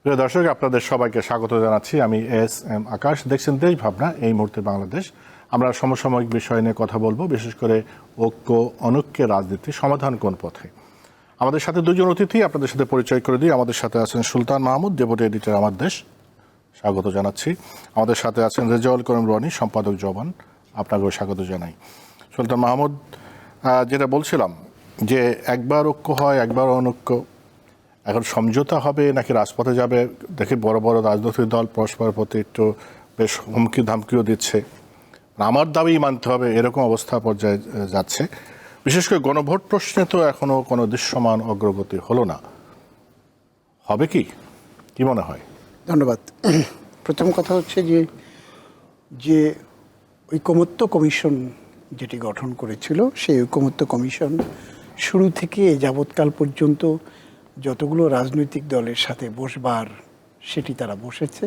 প্রিয় দর্শক, আপনাদের সবাইকে স্বাগত জানাচ্ছি। আমি এস এম আকাশ। দেখছেন দেশ ভাবনা, এই মুহূর্তে বাংলাদেশ। আমরা সমসাময়িক বিষয় নিয়ে কথা বলবো, বিশেষ করে ঐক্য অনৈক্যের রাজনীতি, সমাধান কোন পথে। আমাদের সাথে দুজন অতিথি, আপনাদের সাথে পরিচয় করে দিই। আমাদের সাথে আছেন সুলতান মাহমুদ, ডেপুটি এডিটর আমার দেশ, স্বাগত জানাচ্ছি। আমাদের সাথে আছেন রেজাউল করিম রনি, সম্পাদক জবান, আপনাকেও স্বাগত জানাই। সুলতান মাহমুদ, যেটা বলছিলাম যে একবার ঐক্য হয়, একবার অনৈক্য, এখন সমঝোতা হবে নাকি রাজপথে যাবে? দেখি বড় বড় রাজনৈতিক দল পরস্পরের প্রতি একটু বেশ হুমকি ধামকিও দিচ্ছে। আমার দাবি মানতে হবে, এরকম অবস্থা পর্যায়ে যাচ্ছে। বিশেষ করে গণভোট প্রশ্নে তো এখনো কোনো দৃশ্যমান অগ্রগতি হলো না। হবে কি মনে হয়? ধন্যবাদ। প্রথম কথা হচ্ছে যে ঐকমত্য কমিশন যেটি গঠন করেছিল, সেই ঐকমত্য কমিশন শুরু থেকে যাবৎকাল পর্যন্ত যতগুলো রাজনৈতিক দলের সাথে বসবার সেটি তারা বসেছে,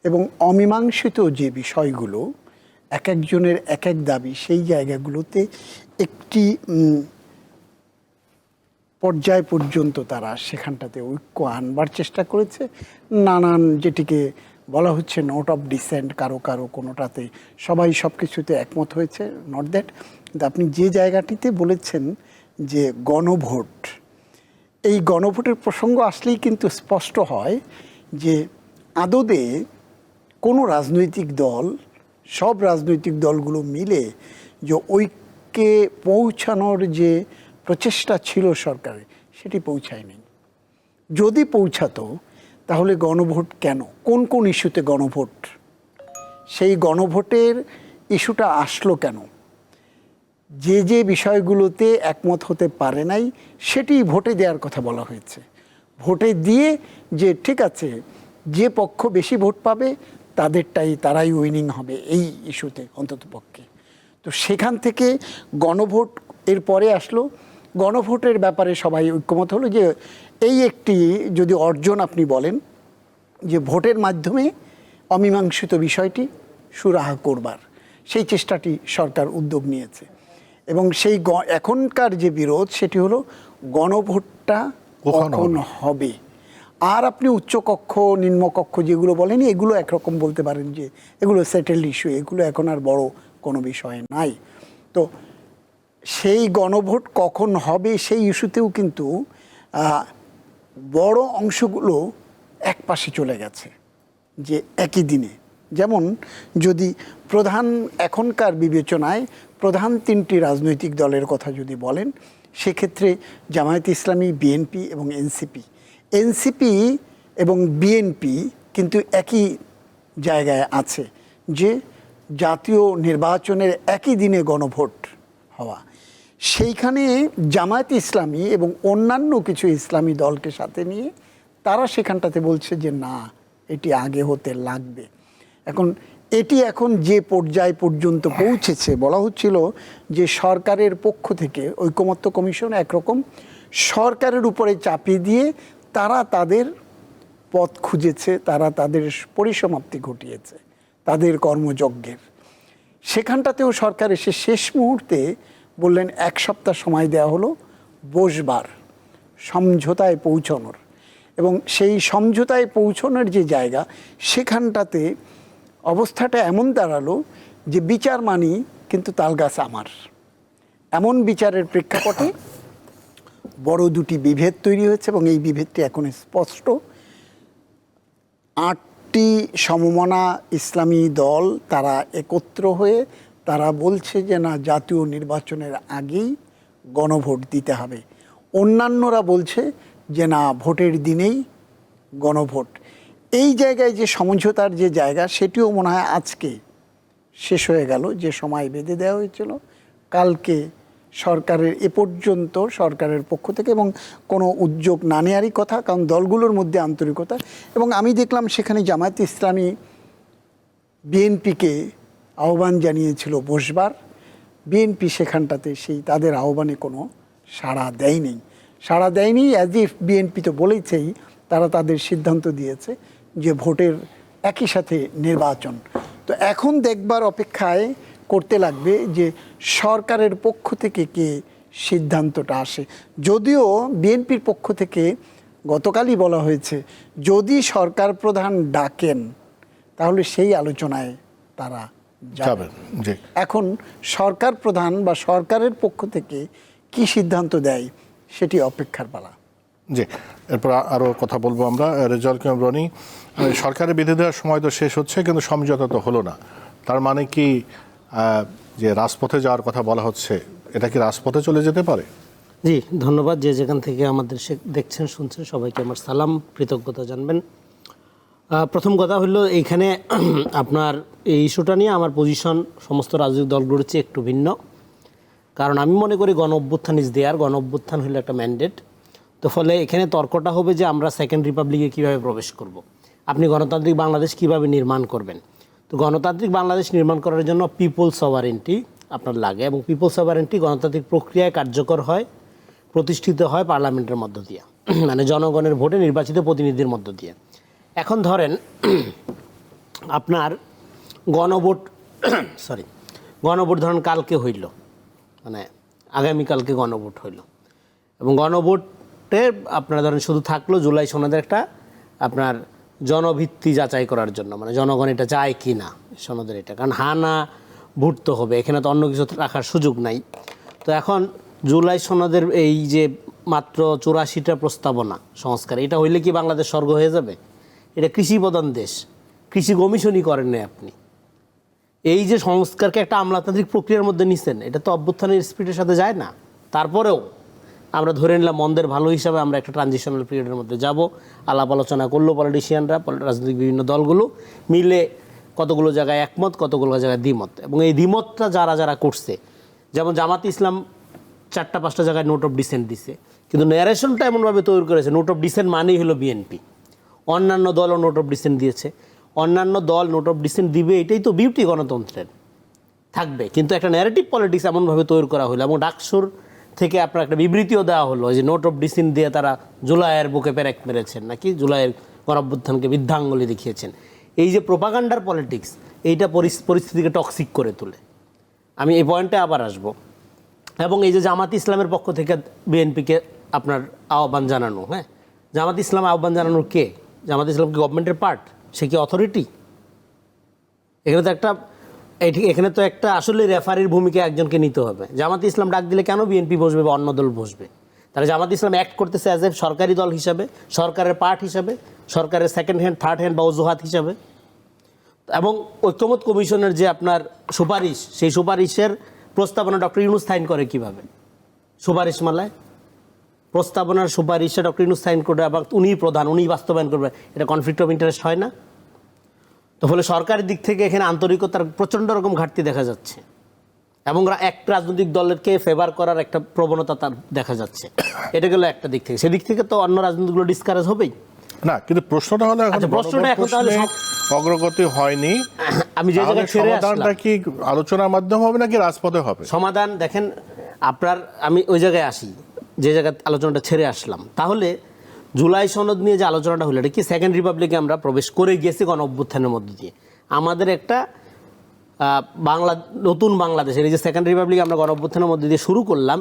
এবং অমীমাংসিত যে বিষয়গুলো এক একজনের এক এক দাবি, সেই জায়গাগুলোতে একটি পর্যায় পর্যন্ত তারা সেখানটাতে ঐক্য আনবার চেষ্টা করেছে। নানান যেটিকে বলা হচ্ছে নোট অফ ডিসেন্ট, কারো কারো কোনোটাতে সবাই সব কিছুতে একমত হয়েছে, নট দ্যাট। কিন্তু আপনি যে জায়গাটিতে বলেছেন যে গণভোট, এই গণভোটের প্রসঙ্গ আসলেই কিন্তু স্পষ্ট হয় যে আদতে কোনো রাজনৈতিক দল, সব রাজনৈতিক দলগুলো মিলে যে ঐক্যে পৌঁছানোর যে প্রচেষ্টা ছিল সরকারের, সেটি পৌঁছায়নি। যদি পৌঁছাতো তাহলে গণভোট কেন, কোন কোন ইস্যুতে গণভোট, সেই গণভোটের ইস্যুটা আসলো কেন, যে বিষয়গুলোতে একমত হতে পারে নাই সেটি ভোটে দেওয়ার কথা বলা হয়েছে। ভোটে দিয়ে যে ঠিক আছে, যে পক্ষ বেশি ভোট পাবে তারাই উইনিং হবে এই ইস্যুতে অন্তত পক্ষে। তো সেখান থেকে গণভোট এর পরে আসলো। গণভোটের ব্যাপারে সবাই ঐক্যমত হলো যে এই একটি যদি অর্জন আপনি বলেন, যে ভোটের মাধ্যমে অমীমাংসিত বিষয়টি সুরাহা করবার সেই চেষ্টাটি সরকার উদ্যোগ নিয়েছে। এবং সেই এখনকার যে বিরোধ, সেটি হলো গণভোটটা কখন হবে। আর আপনি উচ্চকক্ষ নিম্নকক্ষ যেগুলো বলেন, এগুলো একরকম বলতে পারেন যে এগুলো সেটেলড ইস্যু, এগুলো এখন আর বড় কোনো বিষয় নাই। তো সেই গণভোট কখন হবে সেই ইস্যুতেও কিন্তু বড় অংশগুলো এক পাশে চলে গেছে যে একই দিনে। যেমন যদি এখনকার বিবেচনায় প্রধান তিনটি রাজনৈতিক দলের কথা যদি বলেন, সেক্ষেত্রে জামায়াতে ইসলামী, বিএনপি এবং এনসিপি এবং বিএনপি কিন্তু একই জায়গায় আছে যে জাতীয় নির্বাচনের একই দিনে গণভোট হওয়া। সেইখানে জামায়াতে ইসলামী এবং অন্যান্য কিছু ইসলামী দলকে সাথে নিয়ে তারা সেখানটাতে বলছে যে না, এটি আগে হতে লাগবে। এখন যে পর্যায় পর্যন্ত পৌঁছেছে, বলা হচ্ছিল যে সরকারের পক্ষ থেকে ঐকমত্য কমিশন একরকম সরকারের উপরে চাপিয়ে দিয়ে তারা তাদের পথ খুঁজেছে, তারা তাদের পরিসমাপ্তি ঘটিয়েছে তাদের কর্মযজ্ঞের। সেখানটাতেও সরকার এসে শেষ মুহূর্তে বললেন 1 সপ্তাহ সময় দেওয়া হলো বসবার, সমঝোতায় পৌঁছানোর। এবং সেই সমঝোতায় পৌঁছানোর যে জায়গা, সেখানটাতে অবস্থাটা এমন দাঁড়ালো যে বিচার মানি কিন্তু তালগাছ আমার, এমন বিচারের প্রেক্ষাপটে বড় দুটি বিভেদ তৈরি হয়েছে। এবং এই বিভেদটি এখন স্পষ্ট। 8টি সমমনা ইসলামী দল তারা একত্র হয়ে তারা বলছে যে না, জাতীয় নির্বাচনের আগেই গণভোট দিতে হবে। অন্যান্যরা বলছে যে না, ভোটের দিনেই গণভোট। এই জায়গায় যে সমঝোতার যে জায়গা, সেটিও মনে হয় আজকে শেষ হয়ে গেল। যে সময় বেঁধে দেওয়া হয়েছিল কালকে সরকারের পর্যন্ত সরকারের পক্ষ থেকে, এবং কোনো উদ্যোগ না নেওয়ারই কথা, কারণ দলগুলোর মধ্যে আন্তরিকতা। এবং আমি দেখলাম সেখানে জামায়াতে ইসলামী বিএনপিকে আহ্বান জানিয়েছিল বসবার। বিএনপি সেখানটাতে তাদের আহ্বানে কোনো সাড়া দেয়নি। অ্যাজ ইফ বিএনপি তো বলেছেই, তারা তাদের সিদ্ধান্ত দিয়েছে যে ভোটের একই সাথে নির্বাচন। তো এখন দেখবার অপেক্ষায় করতে লাগবে যে সরকারের পক্ষ থেকে কে সিদ্ধান্তটা আসে। যদিও বিএনপির পক্ষ থেকে গতকালই বলা হয়েছে যদি সরকার প্রধান ডাকেন তাহলে সেই আলোচনায় তারা যাবেন। জি। এখন সরকার প্রধান বা সরকারের পক্ষ থেকে কি সিদ্ধান্ত দেয় সেটি অপেক্ষার পালা। জি, এরপর আরও কথা বলবো আমরা। রেজাউল করিম রনি, সরকারের বিধি দেওয়ার সময় তো শেষ হচ্ছে কিন্তু সমঝোতা তো হলো না, তার মানে কি যে রাজপথে যাওয়ার কথা বলা হচ্ছে, এটা কি রাজপথে চলে যেতে পারে? জি, ধন্যবাদ। যে যেখান থেকে আমাদের দেখছেন শুনছেন সবাইকে আমার সালাম, কৃতজ্ঞতা জানবেন। প্রথম কথা হলো এইখানে আপনার এই ইস্যুটা নিয়ে আমার পজিশন সমস্ত রাজনৈতিক দলগুলোর চেয়ে একটু ভিন্ন। কারণ আমি মনে করি গণ অভ্যুত্থান ইজ দেয়ার, গণ অভ্যুত্থান হলো একটা ম্যান্ডেট। তো ফলে এখানে তর্কটা হবে যে আমরা সেকেন্ড রিপাবলিকে কীভাবে প্রবেশ করব। আপনি গণতান্ত্রিক বাংলাদেশ কিভাবে নির্মাণ করবেন। তো গণতান্ত্রিক বাংলাদেশ নির্মাণ করার জন্য পিপল সভারেন্টি আপনার লাগে, এবং পিপল সভারেন্টি গণতান্ত্রিক প্রক্রিয়ায় কার্যকর হয়, প্রতিষ্ঠিত হয় পার্লামেন্টের মধ্য দিয়ে, মানে জনগণের ভোটে নির্বাচিত প্রতিনিধির মধ্য দিয়ে। এখন ধরেন আপনার গণভোট গণভোট ধরেন কালকে হইল, মানে আগামীকালকে গণভোট হইল, এবং গণভোটে আপনার ধরেন শুধু থাকলো জুলাই সনদের একটা আপনার জনভিত্তি যাচাই করার জন্য, মানে জনগণ এটা চায় কি না সনদের এটা, কারণ হা না ভোট তো হবে, এখানে তো অন্য কিছু রাখার সুযোগ নাই। তো এখন জুলাই সনদের এই যে মাত্র 84টা প্রস্তাবনা সংস্কার, এটা হইলে কি বাংলাদেশ স্বর্গ হয়ে যাবে? এটা কৃষি প্রধান দেশ, কৃষি কমিশনই করেন না আপনি। এই যে সংস্কারকে একটা আমলাতান্ত্রিক প্রক্রিয়ার মধ্যে নিছেন, এটা তো অভ্যুত্থানের স্পিডের সাথে যায় না। তারপরেও আমরা ধরে নিলাম মন্দের ভালো হিসাবে আমরা একটা ট্রানজিশনাল পিরিয়ডের মধ্যে যাব, আলাপ আলোচনা করলো পলিটিশিয়ানরা, রাজনৈতিক বিভিন্ন দলগুলো মিলে, কতগুলো জায়গায় একমত, কতগুলো জায়গায় দ্বিমত, এবং এই দ্বিমতটা যারা যারা করছে, যেমন জামাতে ইসলাম 4-5টা জায়গায় নোট অফ ডিসেন্ট দিছে, কিন্তু ন্যারেশনটা এমনভাবে তৈরি করেছে নোট অফ ডিসেন্ট মানেই হলো বিএনপি। অন্যান্য দলও নোট অফ ডিসেন্ট দিয়েছে, অন্যান্য দল নোট অফ ডিসেন্ট দিবে, এটাই তো বিউটি গণতন্ত্রের, থাকবে। কিন্তু একটা ন্যারেটিভ পলিটিক্স এমনভাবে তৈরি করা হলো, এবং ডাকসুর থেকে আপনার একটা বিবৃতিও দেওয়া হলো যে নোট অফ ডিসেন্ট দিয়ে তারা জুলাইয়ের বুকে পেরেক মেরেছেন, নাকি জুলাইয়ের গণঅভ্যুত্থানকে বৃদ্ধাঙ্গুলি দেখিয়েছেন। এই যে প্রোপাগান্ডার পলিটিক্স, এইটা পরিস্থিতিকে টক্সিক করে তোলে। আমি এই পয়েন্টে আবার আসব। এবং এই যে জামাত ইসলামের পক্ষ থেকে বিএনপিকে আপনার আহ্বান জানানো, হ্যাঁ, জামাত ইসলাম আহ্বান জানানোর কে? জামাত ইসলাম কি গভর্নমেন্টের পার্ট? সে কি অথরিটি? এখানে তো একটা আসলে রেফারির ভূমিকা একজনকে নিতে হবে। জামাত ইসলাম ডাক দিলে কেন বিএনপি বসবে বা অন্য দল বসবে? তাহলে জামাত ইসলাম অ্যাক্ট করতেছে অ্যাজ এ সরকারি দল হিসাবে, সরকারের পার্ট হিসাবে, সরকারের সেকেন্ড হ্যান্ড, থার্ড হ্যান্ড বা অজুহাত হিসাবে। এবং ঐক্যমত কমিশনের যে আপনার সুপারিশ, সেই সুপারিশের প্রস্তাবনা ডক্টর ইউনূস সাইন করে কিভাবে? সুপারিশ মালায় প্রস্তাবনার সুপারিশে ডক্টর ইউনূস সাইন করে, এবং উনিই প্রধান, উনিই বাস্তবায়ন করবে, এটা কনফ্লিক্ট অফ ইন্টারেস্ট হয় না? তো ফলে সরকারের দিক থেকে এখানে আন্তরিকতার প্রচণ্ড রকম ঘাটতি দেখা যাচ্ছে, এবং এক রাজনৈতিক দলকে ফেভার করার একটা প্রবণতা তার দেখা যাচ্ছে। এটা গেল একটা দিক থেকে। সেদিক থেকে তো অন্য রাজনীতিগুলো ডিসকারেজ হবেই না। কিন্তু প্রশ্নটা হলো প্রশ্নটা এখন তাহলে অগ্রগতি হয়নি, আমি যে জায়গায় ছেড়ে সমাধানটা কি আলোচনার মাধ্যমে হবে নাকি রাজপথে হবে? সমাধান দেখেন আপনার, আমি ওই জায়গায় আসি যে জায়গায় আলোচনাটা ছেড়ে আসলাম। তাহলে জুলাই সনদ নিয়ে যে আলোচনাটা হলো, এটা কি সেকেন্ড রিপাবলিকে আমরা প্রবেশ করে গেছি গণ অভ্যুত্থানের মধ্যে দিয়ে? আমাদের একটা নতুন বাংলাদেশের এই যে সেকেন্ড রিপাবলিক আমরা গণ অভ্যুত্থানের মধ্যে দিয়ে শুরু করলাম,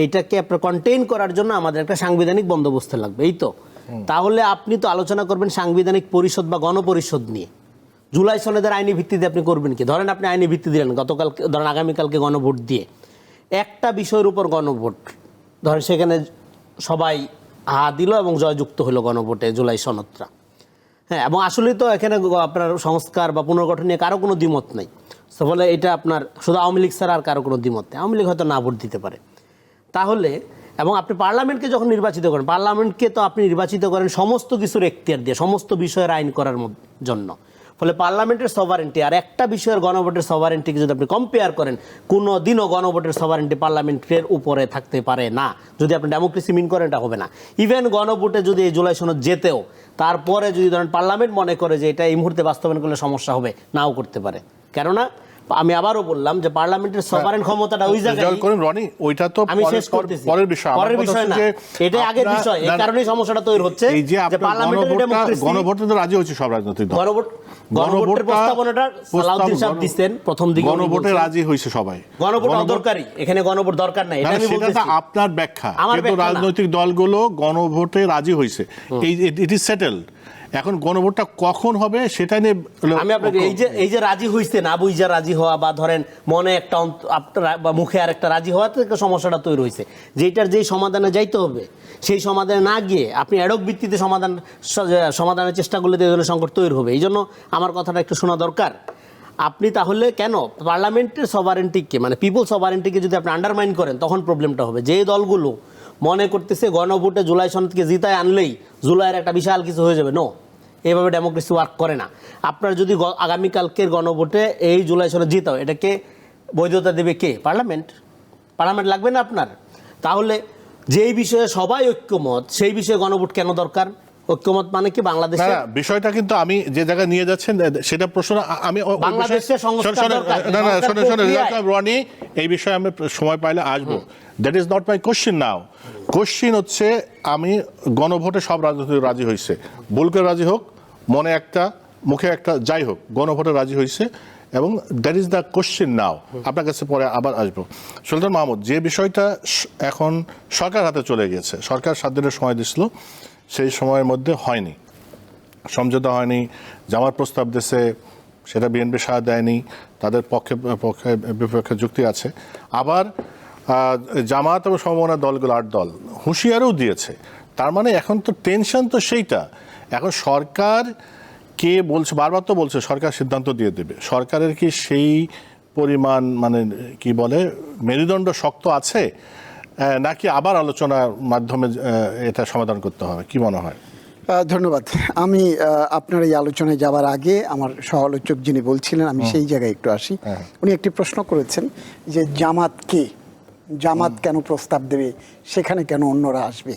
এইটাকে আপনার কন্টেইন করার জন্য আমাদের একটা সাংবিধানিক বন্দোবস্ত লাগবে, এই তো। তাহলে আপনি তো আলোচনা করবেন সাংবিধানিক পরিষদ বা গণপরিষদ নিয়ে। জুলাই সনদের আইনি ভিত্তিতে আপনি করবেন কি? ধরেন আপনি আইনি ভিত্তি দিলেন গতকালকে, ধরেন আগামীকালকে গণভোট দিয়ে একটা বিষয়ের উপর গণভোট, ধরেন সেখানে সবাই হা দিল এবং জয়যুক্ত হলো গণভোটে জুলাই সনদটা, হ্যাঁ। এবং আসলেই তো এখানে আপনার সংস্কার বা পুনর্গঠন নিয়ে কারো কোনো দ্বিমত নেই। ফলে এটা আপনার শুধু আওয়ামী লীগ ছাড়া আর কারো কোনো দ্বিমত নেই। আওয়ামী লীগ হয়তো না ভোট দিতে পারে। তাহলে এবং আপনি পার্লামেন্টকে যখন নির্বাচিত করেন, পার্লামেন্টকে তো আপনি নির্বাচিত করেন সমস্ত কিছুর এখতিয়ার দিয়ে, সমস্ত বিষয়ের আইন করার জন্য। ফলে পার্লামেন্টের সভারেন্টি আর একটা বিষয়ের গণভোটের সভারেন্টিকে যদি আপনি কম্পেয়ার করেন, কোনো দিনও গণভোটের সভারেন্টি পার্লামেন্টের উপরে থাকতে পারে না। যদি আপনি ডেমোক্রেসি মিন করেন, এটা হবে না। ইভেন গণভোটে যদি এই জুলাই সনদ যেতেও, তারপরে যদি ধরেন পার্লামেন্ট মনে করে যে এটা এই মুহূর্তে বাস্তবায়ন করলে সমস্যা হবে, নাও করতে পারে। কেননা আমি আবারও বললাম যে পার্লামেন্টের সভারেন ক্ষমতাটা ওই জায়গায়। ওইটা তো আমি শেষ করতেছি, পরের বিষয় না, এটাই আগের বিষয়। এই কারণেই সমস্যাটা তৈরি হচ্ছে যে পার্লামেন্টের গণভোটে তো রাজি হচ্ছে সব রাজনৈতিক দল। গণভোটের প্রস্তাবনাটা সালাউদ্দিন সাহেব দিচ্ছেন প্রথম দিকে, গণভোটে রাজি হয়েছে সবাই। গণভোট অদরকারি, এখানে গণভোট দরকার নাই, এটা আমি সেটা বলতেছি। তো আপনার ব্যাখ্যা, আমার কিন্তু ব্যাখ্যা না। রাজনৈতিক দলগুলো গণভোটে রাজি হয়েছে, ইট ইজ সেটেলড। এখন গণভোটটা কখন হবে সেটা নিয়ে আমি আপনাকে এই যে রাজি হইছে না বুঝা রাজি হওয়া, বা ধরেন মনে একটা বা মুখে আর একটা রাজি হওয়া থেকে সমস্যাটা তৈরি হয়েছে, যেটার যেই সমাধানে যাইতে হবে সেই সমাধানে না গিয়ে আপনি অ্যাডক ভিত্তিতে সমাধানের চেষ্টা করলে এই ধরনের সংকট তৈরি হবে। এই জন্য আমার কথাটা একটু শোনা দরকার। আপনি তাহলে কেন পার্লামেন্টের সভারেন্টিকে, মানে পিপল সভারেন্টিকে যদি আপনি আন্ডারমাইন করেন, তখন প্রবলেমটা হবে। যে দলগুলো মনে করতেছে গণভোটে জুলাই সনদকে জিতায় আনলেই জুলাইয়ের একটা বিশাল কিছু হয়ে যাবে, নো, এইভাবে ডেমোক্রেসি ওয়ার্ক করে না। আপনার যদি আগামীকালকের গণভোটে এই জুলাই সনদ জিতাও, এটাকে বৈধতা দেবে কে? পার্লামেন্ট। পার্লামেন্ট লাগবে না আপনার? তাহলে যেই বিষয়ে সবাই ঐক্যমত, সেই বিষয়ে গণভোট কেন দরকার? ঐক্যমত মানে কি বাংলাদেশে বিষয়টা, কিন্তু আমি যে জায়গায় নিয়ে যাচ্ছেন সেটা প্রশ্ন, আমি বাংলাদেশের সংস্কার দরকার। রনি, এই বিষয়ে আমি সময় পাইলে আসবো। That is not my question now. Question হচ্ছে, আমি গণভোটে সব রাজনৈতিক রাজি হয়েছে, ভুলকে রাজি হোক, মনে একটা মুখে একটা, যাই হোক, গণভোটে রাজি হয়েছে, এবং দ্যাট ইজ দ্য কোশ্চেন নাও। আপনার কাছে পরে আবার আসবো। সুলতান মাহমুদ, যে বিষয়টা এখন সরকার হাতে চলে গেছে, সরকার 7 দিনের সময় দিছিল, সেই সময়ের মধ্যে হয়নি, সমঝোতা হয়নি, জামাত প্রস্তাব দিয়েছে, সেটা বিএনপি সাড়া দেয়নি, তাদের পক্ষে বিপক্ষে যুক্তি আছে। আবার জামাত এবং সমমনা দলগুলো 8 দল হুঁশিয়ারও দিয়েছে। তার মানে এখন তো টেনশন তো সেইটা। এখন সরকার কে বলছে, বারবার তো বলছে সরকার সিদ্ধান্ত দিয়ে দেবে। সরকারের কি সেই পরিমাণ, মানে কি বলে, মেরুদণ্ড শক্ত আছে, নাকি আবার আলোচনার মাধ্যমে এটা সমাধান করতে হবে? কি মনে হয়? ধন্যবাদ। আমি আপনার এই আলোচনায় যাওয়ার আগে আমার সহ-আলোচক যিনি বলছিলেন, আমি সেই জায়গায় একটু আসি। উনি একটি প্রশ্ন করেছেন যে জামাত কে, জামাত কেন প্রস্তাব দেবে, সেখানে কেন অন্যরা আসবে?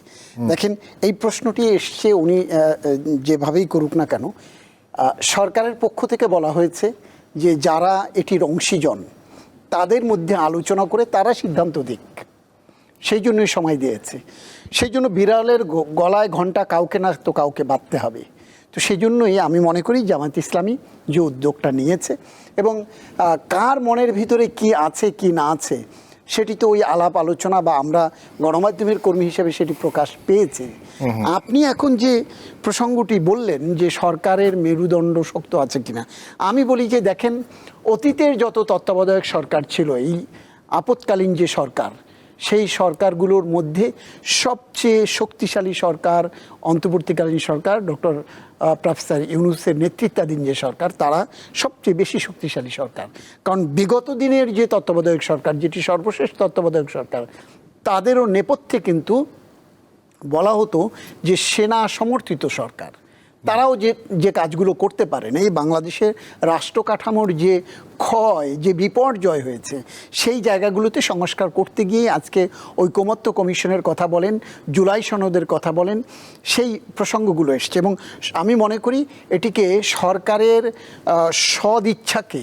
দেখেন, এই প্রশ্নটি এসছে, উনি যেভাবেই করুক না কেন, সরকারের পক্ষ থেকে বলা হয়েছে যে যারা এটির অংশীজন তাদের মধ্যে আলোচনা করে তারা সিদ্ধান্ত দিক, সেই জন্যই সময় দিয়েছে। সেই জন্য বিড়ালের গলায় ঘণ্টা কাউকে না তো কাউকে বাঁধতে হবে। তো সেই জন্যই আমি মনে করি জামাত ইসলামী যে উদ্যোগটা নিয়েছে, এবং কার মনের ভিতরে কি আছে কি না আছে সেটি তো ওই আলাপ আলোচনা বা আমরা গণমাধ্যমের কর্মী হিসেবে সেটি প্রকাশ পেয়েছে। আপনি এখন যে প্রসঙ্গটি বললেন যে সরকারের মেরুদণ্ড শক্ত আছে কিনা, আমি বলি যে দেখেন, অতীতের যত তত্ত্বাবধায়ক সরকার ছিল, এই আপৎকালীন যে সরকার, সেই সরকারগুলোর মধ্যে সবচেয়ে শক্তিশালী সরকার অন্তর্বর্তীকালীন সরকার, ডক্টর প্রফেসর ইউনূসের নেতৃত্বাধীন যে সরকার, তারা সবচেয়ে বেশি শক্তিশালী সরকার। কারণ বিগত দিনের যে তত্ত্বাবধায়ক সরকার, যেটি সর্বশেষ তত্ত্বাবধায়ক সরকার, তাদেরও নেপথ্যে কিন্তু বলা হতো যে সেনা সমর্থিত সরকার। তারাও যে কাজগুলো করতে পারেন, এই বাংলাদেশের রাষ্ট্র কাঠামোর যে ক্ষয়, যে বিপর্যয় হয়েছে, সেই জায়গাগুলোতে সংস্কার করতে গিয়ে আজকে ঐকমত্য কমিশনের কথা বলেন, জুলাই সনদের কথা বলেন, সেই প্রসঙ্গগুলো এসছে। এবং আমি মনে করি এটিকে সরকারের সদিচ্ছাকে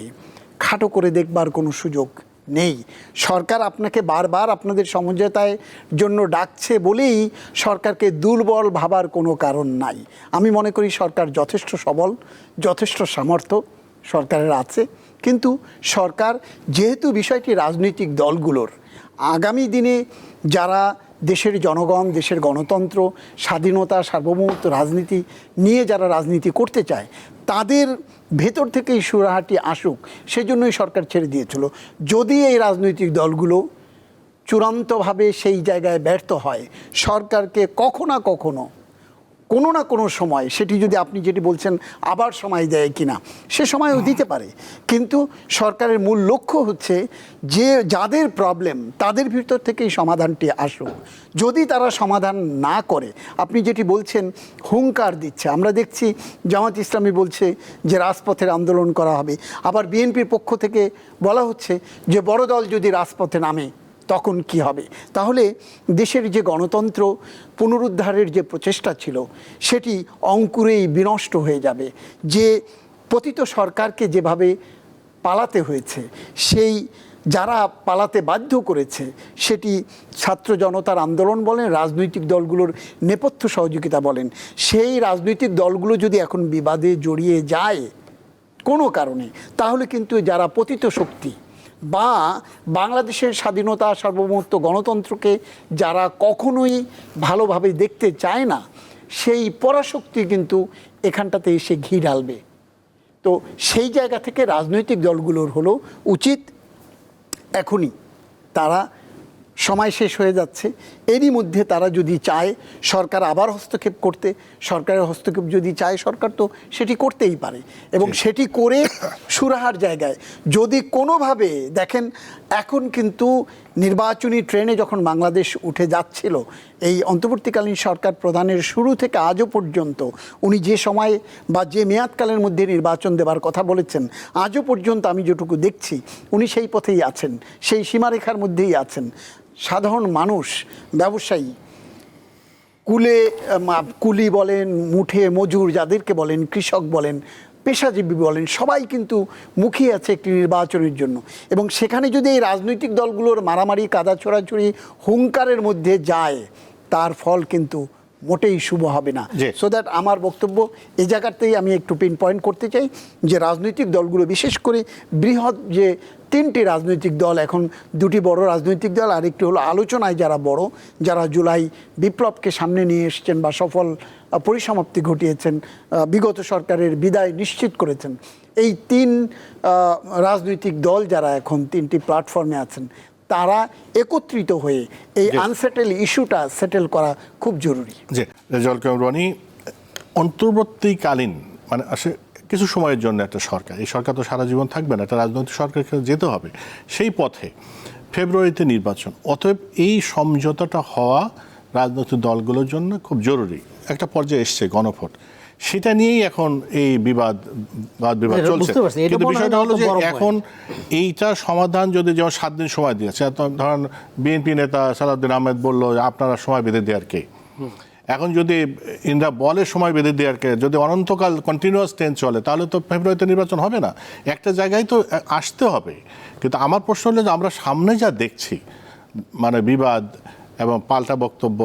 খাটো করে দেখবার কোনো সুযোগ নেই। সরকার আপনাকে বারবার আপনাদের সমঝোতার জন্য ডাকছে বলেই সরকারকে দুর্বল ভাবার কোনো কারণ নাই। আমি মনে করি সরকার যথেষ্ট সবল, যথেষ্ট সামর্থ্য সরকারের আছে। কিন্তু সরকার, যেহেতু বিষয়টি রাজনৈতিক দলগুলোর, আগামী দিনে যারা দেশের জনগণ, দেশের গণতন্ত্র, স্বাধীনতা, সার্বভৌমত্ব রাজনীতি নিয়ে যারা রাজনীতি করতে চায়, তাদের ভেতর থেকেই সুরাহাটি আসুক, সেজন্যই সরকার ছেড়ে দিয়েছিল। যদি এই রাজনৈতিক দলগুলো চূড়ান্তভাবে সেই জায়গায় ব্যর্থ হয়, সরকারকে কখনো না কখনো, কোনো না কোনো সময়, সেটি যদি আপনি যেটি বলছেন আবার সময় দেয় কিনা, সে সময়ও দিতে পারে। কিন্তু সরকারের মূল লক্ষ্য হচ্ছে যে যাদের প্রবলেম তাদের ভিতর থেকেই সমাধানটি আসুক। যদি তারা সমাধান না করে, আপনি যেটি বলছেন হুঙ্কার দিচ্ছে, আমরা দেখছি জামাত ইসলামী বলছে যে রাজপথের আন্দোলন করা হবে, আবার বিএনপির পক্ষ থেকে বলা হচ্ছে যে বড় দল যদি রাজপথে নামে তখন কি হবে। তাহলে দেশের যে গণতন্ত্র পুনরুদ্ধারের যে প্রচেষ্টা ছিল, সেটি অঙ্কুরেই বিনষ্ট হয়ে যাবে। যে পতিত সরকারকে যেভাবে পালাতে হয়েছে, সেই যারা পালাতে বাধ্য করেছে, সেটি ছাত্র জনতার আন্দোলন বলেন, রাজনৈতিক দলগুলোর নেপথ্য সহযোগিতা বলেন, সেই রাজনৈতিক দলগুলো যদি এখন বিবাদে জড়িয়ে যায়, কোনো কারণে, তাহলে কিন্তু যারা পতিত শক্তি বা বাংলাদেশের স্বাধীনতা, সার্বভৌমত্ব, গণতন্ত্রকে যারা কখনোই ভালোভাবে দেখতে চায় না, সেই পরাশক্তি কিন্তু এখানটাতে এসে ঘি ঢালবে। তো সেই জায়গা থেকে রাজনৈতিক দলগুলোর হলো উচিত এখনই, তারা সময় শেষ হয়ে যাচ্ছে, এরই মধ্যে তারা যদি চায় সরকার আবার হস্তক্ষেপ করতে, সরকারের হস্তক্ষেপ যদি চায় সরকার তো সেটি করতেই পারে, এবং সেটি করে সুরাহার জায়গায় যদি কোনোভাবে দেখেন, এখন কিন্তু নির্বাচনী ট্রেনে যখন বাংলাদেশ উঠে যাচ্ছিল, এই অন্তর্বর্তীকালীন সরকার প্রধানের শুরু থেকে আজও পর্যন্ত উনি যে সময় বা যে মেয়াদকালের মধ্যে নির্বাচন দেবার কথা বলেছেন, আজও পর্যন্ত আমি যেটুকু দেখছি উনি সেই পথেই আছেন, সেই সীমারেখার মধ্যেই আছেন। সাধারণ মানুষ, ব্যবসায়ী, কুলি বলেন, মুঠে মজুর যাদেরকে বলেন, কৃষক বলেন, পেশাজীবী বলেন, সবাই কিন্তু মুখিয়ে আছে একটি নির্বাচনের জন্য। এবং সেখানে যদি এই রাজনৈতিক দলগুলোর মারামারি, কাদা ছোড়াছুড়ি, হুঙ্কারের মধ্যে যায়, তার ফল কিন্তু মোটেই শুভ হবে না। সো দ্যাট আমার বক্তব্য এই জায়গাতেই আমি একটু পিন পয়েন্ট করতে চাই যে রাজনৈতিক দলগুলো, বিশেষ করে বৃহৎ যে 3টি রাজনৈতিক দল, এখন 2টি বড় রাজনৈতিক দল, আরেকটি হলো আলোচনায় যারা বড়, যারা জুলাই বিপ্লবকে সামনে নিয়ে এসছেন বা সফল পরিসমাপ্তি ঘটিয়েছেন, বিগত সরকারের বিদায় নিশ্চিত করেছেন, এই 3 রাজনৈতিক দল যারা এখন 3টি প্ল্যাটফর্মে আছেন, তারা একত্রিত হয়ে এই আনসেটেল ইস্যুটা সেটেল করা খুব জরুরি। জি, রেজাউল করিম রনি, অন্তর্বর্তীকালীন মানে কিছু সময়ের জন্য একটা সরকার, এই সরকার তো সারা জীবন থাকবে না, একটা রাজনৈতিক সরকারকে যেতে হবে সেই পথে, ফেব্রুয়ারিতে নির্বাচন, অতএব এই সমঝোতাটা হওয়া রাজনৈতিক দলগুলোর জন্য খুব জরুরি। একটা পর্যায়ে এসছে গণভোট, সেটা নিয়েই এখন এই বিবাদ চলছে। কিন্তু বিষয়টা হলো যে এখন এইটা সমাধান যদি, যেমন 7 দিন সময় দিয়েছে, ধরেন বিএনপি নেতা সালাউদ্দিন আহমেদ বললো আপনারা সময় বেঁধে দেওয়ার কে, এখন যদি ইন্দ্রা বলে সময় বেঁধে দেওয়ার কে, যদি অনন্তকাল কন্টিনিউয়াস ট্রেন চলে, তাহলে তো ফেব্রুয়ারিতে নির্বাচন হবে না, একটা জায়গায় তো আসতে হবে। কিন্তু আমার প্রশ্ন হলো যে আমরা সামনে যা দেখছি, মানে বিবাদ এবং পাল্টা বক্তব্য,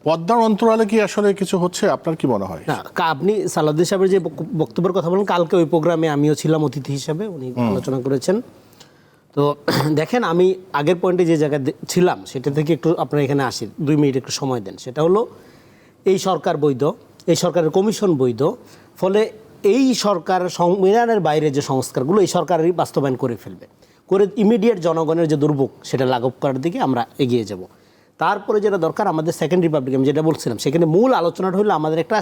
পদ্মার অন্তরালে কি আসলে কিছু হচ্ছে? আপনার কি মনে হয়? না, আপনি সালাউদ্দিন সাহেবের যে বক্তব্যের কথা বলেন, কালকে ওই প্রোগ্রামে আমিও ছিলাম অতিথি হিসাবে, উনি আলোচনা করেছেন। তো দেখেন, আমি আগের পয়েন্টে যে জায়গায় ছিলাম সেটা থেকে একটু আপনার এখানে আসি, 2 মিনিট একটু সময় দেন। সেটা হলো এই সরকার বৈধ, এই সরকারের কমিশন বৈধ, ফলে এই সরকার সংবিধানের বাইরে যে সংস্কারগুলো এই সরকারই বাস্তবায়ন করে ফেলবে, করে ইমিডিয়েট জনগণের যে দুর্ভোগ সেটা লাঘব করার দিকে আমরা এগিয়ে যাব। তারপরে যেটা দরকার, আমাদের সেকেন্ড রিপাবলিক, আমি যেটা বলছিলাম, সেখানে মূল আলোচনাটা হলো আমাদের একটা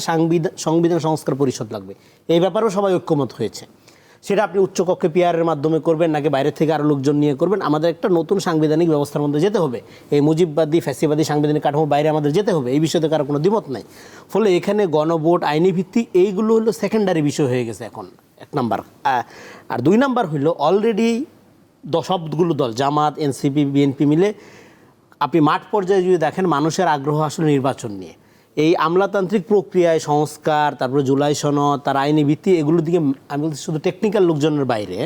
সংবিধান সংস্কার পরিষদ লাগবে। এই ব্যাপারেও সবাই ঐক্যমত হয়েছে। সেটা আপনি উচ্চকক্ষে পিআরের মাধ্যমে করবেন নাকি বাইরে থেকে আরও লোকজন নিয়ে করবেন, আমাদের একটা নতুন সাংবিধানিক ব্যবস্থার মধ্যে যেতে হবে। এই মুজিববাদী ফ্যাসিবাদী সাংবিধানিক কাঠামোর বাইরে আমাদের যেতে হবে, এই বিষয়ে কারো কোনো দ্বিমত নাই। ফলে এখানে গণভোট, আইনি ভিত্তি, এইগুলো হলো সেকেন্ডারি বিষয় হয়ে গেছে এখন, 1 নাম্বার। আর 2 নাম্বার হইল অলরেডি সবগুলো দল, জামাত, এনসিপি, বিএনপি মিলে আপনি মাঠ পর্যায়ে যদি দেখেন, মানুষের আগ্রহ আসলে নির্বাচন নিয়ে। এই আমলাতান্ত্রিক প্রক্রিয়ায় সংস্কার, তারপরে জুলাই সনদ, তার আইনি ভিত্তি, এগুলোর দিকে আমি বলছি শুধু টেকনিক্যাল লোকজনের বাইরে,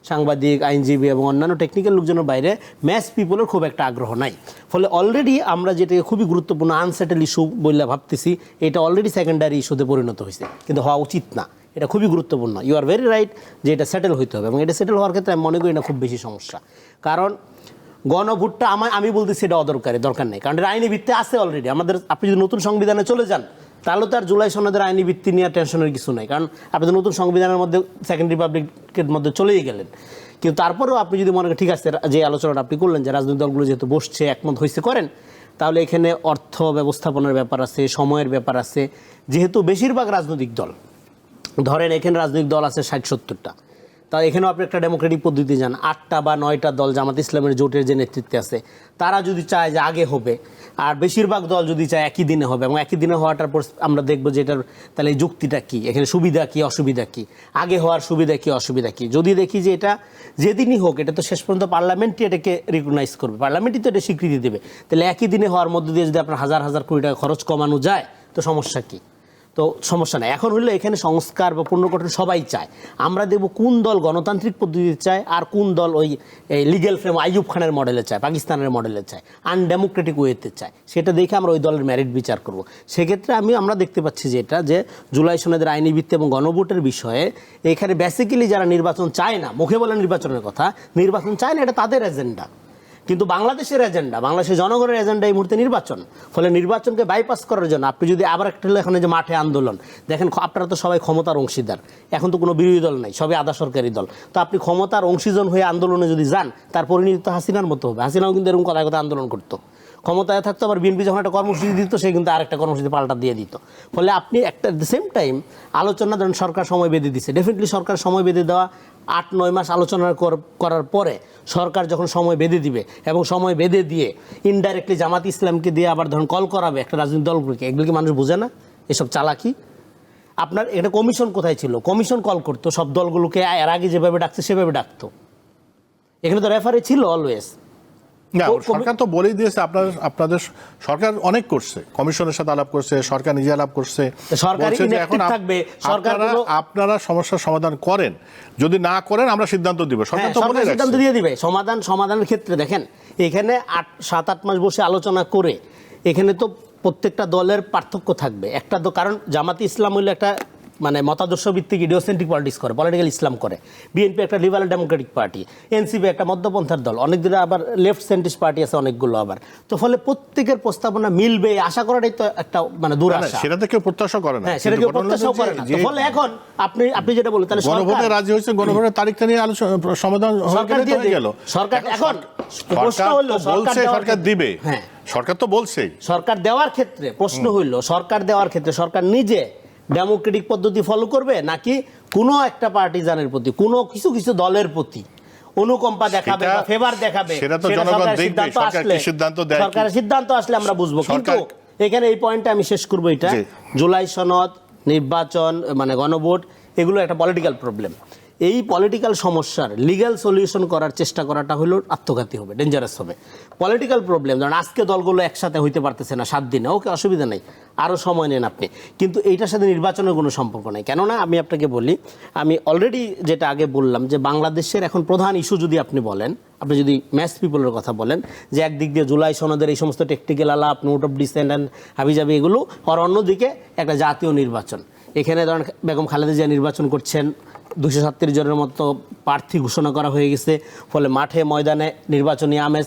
সাংবাদিক, আইনজীবী এবং অন্যান্য টেকনিক্যাল লোকজনের বাইরে ম্যাস পিপলের খুব একটা আগ্রহ নাই। ফলে অলরেডি আমরা যেটাকে খুবই গুরুত্বপূর্ণ আনসেটেল ইস্যু বলে ভাবতেছি, এটা অলরেডি সেকেন্ডারি ইস্যুতে পরিণত হয়েছে, কিন্তু হওয়া উচিত না। এটা খুবই গুরুত্বপূর্ণ, ইউ আর ভেরি রাইট যে এটা সেটেল হইতে হবে, এবং এটা সেটেল হওয়ার ক্ষেত্রে আমি মনে করি না খুব বেশি সমস্যা। কারণ গণভোটটা আমি বলতেছি এটা দরকার নেই, কারণ এটা আইনি ভিত্তি আছে অলরেডি আমাদের। আপনি যদি নতুন সংবিধানে চলে যান, তাহলে তো আর জুলাই সনদের আইনি ভিত্তি নিয়ে টেনশনের কিছু নাই, কারণ আপনি তো নতুন সংবিধানের মধ্যে সেকেন্ড রিপাবলিকের মধ্যে চলেই গেলেন। কিন্তু তারপরেও আপনি যদি মনে করেন ঠিক আছে, যে আলোচনাটা আপনি করলেন যে রাজনৈতিক দলগুলো যেহেতু বসছে, একমত হয়েছে, করেন, তাহলে এখানে অর্থ ব্যবস্থাপনার ব্যাপার আছে, সময়ের ব্যাপার আছে। যেহেতু বেশিরভাগ রাজনৈতিক দল, ধরেন এখানে রাজনৈতিক দল আছে 60-70টা, তা এখানেও আপনি একটা ডেমোক্রেটিক পদ্ধতি যান, 8টা বা 9টা দল জামাত ইসলামের জোটের যে নেতৃত্বে আছে, তারা যদি চায় যে আগে হবে, আর বেশিরভাগ দল যদি চায় একই দিনে হবে, এবং একই দিনে হওয়াটার পর আমরা দেখবো যে এটার তাহলে এই যুক্তিটা কী, এখানে সুবিধা কী, অসুবিধা কী, আগে হওয়ার সুবিধা কী, অসুবিধা কী। যদি দেখি যে এটা যেদিনই হোক, এটা তো শেষ পর্যন্ত পার্লামেন্টই এটাকে রিকগনাইজ করবে, পার্লামেন্টই তো এটা স্বীকৃতি দেবে, তাহলে একই দিনে হওয়ার মধ্যে দিয়ে যদি আপনার হাজার হাজার কোটি টাকা খরচ কমানো যায়, তো সমস্যা কী? তো সমস্যা নাই। এখন হইলো এখানে সংস্কার বা পুনর্গঠন সবাই চায়, আমরা দেখব কোন দল গণতান্ত্রিক পদ্ধতিতে চায় আর কোন দল ওই লিগ্যাল ফ্রেম আইয়ুব খানের মডেলে চায়, পাকিস্তানের মডেলে চায়, আনডেমোক্রেটিক ওয়েতে চায়, সেটা দেখে আমরা ওই দলের মেরিট বিচার করব। সেক্ষেত্রে আমরা দেখতে পাচ্ছি যে জুলাই সনদের আইনি ভিত্তি এবং গণভোটের বিষয়ে এখানে বেসিক্যালি যারা নির্বাচন চায় না, মুখে বলে নির্বাচনের কথা, নির্বাচন চায় না, এটা তাদের এজেন্ডা। কিন্তু বাংলাদেশের এজেন্ডা, বাংলাদেশের জনগণের এজেন্ডা এই মুহূর্তে নির্বাচন। ফলে নির্বাচনকে বাইপাস করার জন্য আপনি যদি আবার একটা হলো এখানে যে মাঠে আন্দোলন দেখেন, আপনারা তো সবাই ক্ষমতার অংশীদার, এখন তো কোনো বিরোধী দল নাই, সবই আধা সরকারি দল। তো আপনি ক্ষমতার অংশীজন হয়ে আন্দোলনে যদি যান, তার পরিণতি তো হাসিনার মতো হবে। হাসিনাও কিন্তু এরকম কথায় কথায় আন্দোলন করতো, ক্ষমতায় থাকতো, আবার বিএনপি যখন একটা কর্মসূচি দিত সে কিন্তু আরেকটা কর্মসূচি পাল্টা দিয়ে দিত। ফলে আপনি একটা দ্য সেম টাইম আলোচনা ধরেন সরকার সময় বেঁধে দিচ্ছে, ডেফিনেটলি সরকার সময় বেঁধে দেওয়া 8-9 মাস আলোচনা করার পরে সরকার যখন সময় বেঁধে দিবে এবং সময় বেঁধে দিয়ে ইনডাইরেক্টলি জামাত ইসলামকে দিয়ে আবার ধরুন কল করাবে একটা রাজনৈতিক দলগুলোকে, এগুলো কি মানুষ বোঝে না এসব চালাকি? আপনার এটা কমিশন কোথায় ছিল? কমিশন কল করতো সব দলগুলোকে, এর আগে যেভাবে ডাকছে সেভাবে ডাকতো, এখানে তো রেফারি ছিল অলওয়েজ। না, সরকার তো বলেই দিয়েছে আপনাদের সরকার অনেক করছে, কমিশনের সাথে আলাপ করছে, সরকার নিজে আলাপ করছে, বলছে যে এখন আপনারা সমস্যার সমাধান করেন, যদি না করেন আমরা সিদ্ধান্ত দিব। সরকার তো বলে সিদ্ধান্ত দিয়ে দিবে। সমাধানের ক্ষেত্রে দেখেন এখানে 7-8 মাস বসে আলোচনা করে এখানে তো প্রত্যেকটা দলের পার্থক্য থাকবে। একটা তো কারণ জামাতি ইসলাম হইলে একটা মানে মতাদর্শ ভিত্তিক ইডিওসেন্ট্রিক পলিটিক্স করে, পলিটিক্যাল ইসলাম করে, বিএনপি একটা লিবারাল ডেমোক্রেটিক পার্টি, এনসিপি একটা মধ্যপন্থার দল, অনেক দিনে আবার লেফট সেন্ট্রিস্ট পার্টি আছে অনেকগুলো আবার। তো ফলে প্রত্যেকের প্রস্তাবনা মিলবে আশা করাটাই তো একটা মানে দুরাশা। সেটা থেকে প্রত্যাশা করে না, সেটা কেউ প্রত্যাশাও করে না। ফলে এখন আপনি যেটা বলেন তাহলে গণভোটে রাজি হয়েছে, গণভোটের তারিখটা নিয়ে আলোচনা সমাধান হয়ে গেল। সরকার এখন প্রশ্ন হলো সরকার দিবে, হ্যাঁ সরকার তো বলছে সরকার দেওয়ার ক্ষেত্রে প্রশ্ন হইল সরকার দেওয়ার ক্ষেত্রে সরকার নিজে ডেমোক্রেটিক পদ্ধতি ফলো করবে নাকি কোনো একটা পার্টিজানের প্রতি, কোনো কিছু দলের প্রতি অনুকম্পা দেখাবে বা ফেভার দেখাবে? সেটা তো জনগণ দেখবে, সরকার কি সিদ্ধান্ত দেয়, সরকারের সিদ্ধান্ত আসলে আমরা বুঝবো। কিন্তু এখানে এই পয়েন্টটা আমি শেষ করবো, এটা জুলাই সনদ, নির্বাচন মানে গণভোট, এগুলো একটা পলিটিক্যাল প্রবলেম। এই পলিটিক্যাল সমস্যার লিগ্যাল সলিউশন করার চেষ্টা করাটা হলো আত্মঘাতী হবে, ডেঞ্জারাস হবে। পলিটিক্যাল প্রবলেম ধরেন আজকে দলগুলো একসাথে হইতে পারতেছে না 7 দিনে, ওকে অসুবিধা নেই, আরও সময় নেন আপনি, কিন্তু এইটার সাথে নির্বাচনের কোনো সম্পর্ক নেই। কেননা আমি আপনাকে বলি, আমি অলরেডি যেটা আগে বললাম যে বাংলাদেশের এখন প্রধান ইস্যু যদি আপনি বলেন, আপনি যদি ম্যাস পিপলের কথা বলেন, যে একদিক দিয়ে জুলাই সনদের এই সমস্ত টেকনিক্যাল আলাপ, নোট অফ ডিসেন্ট অ্যান্ড হাবিজাবি এগুলো, আর অন্যদিকে একটা জাতীয় নির্বাচন। এখানে ধরেন বেগম খালেদা জিয়া নির্বাচন করছেন, 237 জনের মতো প্রার্থী ঘোষণা করা হয়ে গেছে। ফলে মাঠে ময়দানে নির্বাচনী আমেজ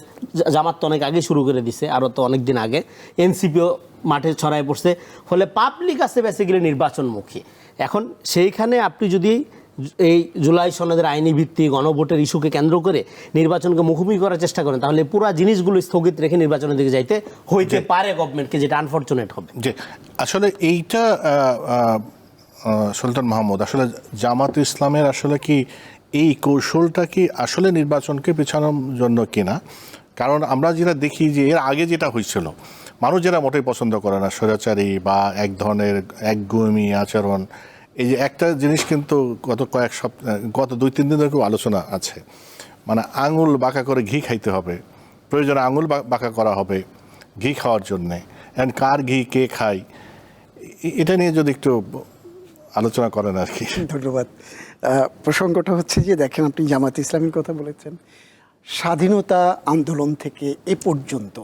জামাত তো অনেক আগে শুরু করে দিছে, আরও তো অনেক দিন আগে এনসিপিও মাঠে ছড়ায় পড়ছে। ফলে পাবলিক আছে বেসিক্যালি নির্বাচনমুখী। এখন সেইখানে আপনি যদি এই জুলাই সনদের আইনি ভিত্তি গণভোটের ইস্যুকে কেন্দ্র করে নির্বাচনকে মুখোমুখি করার চেষ্টা করেন, তাহলে পুরো জিনিসগুলো স্থগিত রেখে নির্বাচনের দিকে যাইতে হইতে পারে গভর্নমেন্টকে, যেটা আনফরচুনেট হবে। যে আসলে এইটা সুলতান মাহমুদ, আসলে জামাত ইসলামের আসলে কি এই কৌশলটা কি আসলে নির্বাচনকে পেছানোর জন্য কিনা? কারণ আমরা যেটা দেখি যে এর আগে যেটা হয়েছিল, মানুষ যারা মোটেই পছন্দ করে না, স্বৈরাচারী বা এক ধরনের একগুঁয়েমি আচরণ, এই যে একটা জিনিস কিন্তু গত 2-3 দিন ধরে খুব আলোচনা আছে, মানে আঙুল বাঁকা করে ঘি খাইতে হবে, প্রয়োজনে আঙুল বাঁকা করা হবে ঘি খাওয়ার জন্যে, অ্যান্ড কার ঘি কে খায়, এটা নিয়ে যদি একটু আলোচনা করেন আর কি। ধন্যবাদ। প্রসঙ্গটা হচ্ছে যে দেখেন, আপনি জামাত ইসলামের কথা বলেছেন, স্বাধীনতা আন্দোলন থেকে এ পর্যন্ত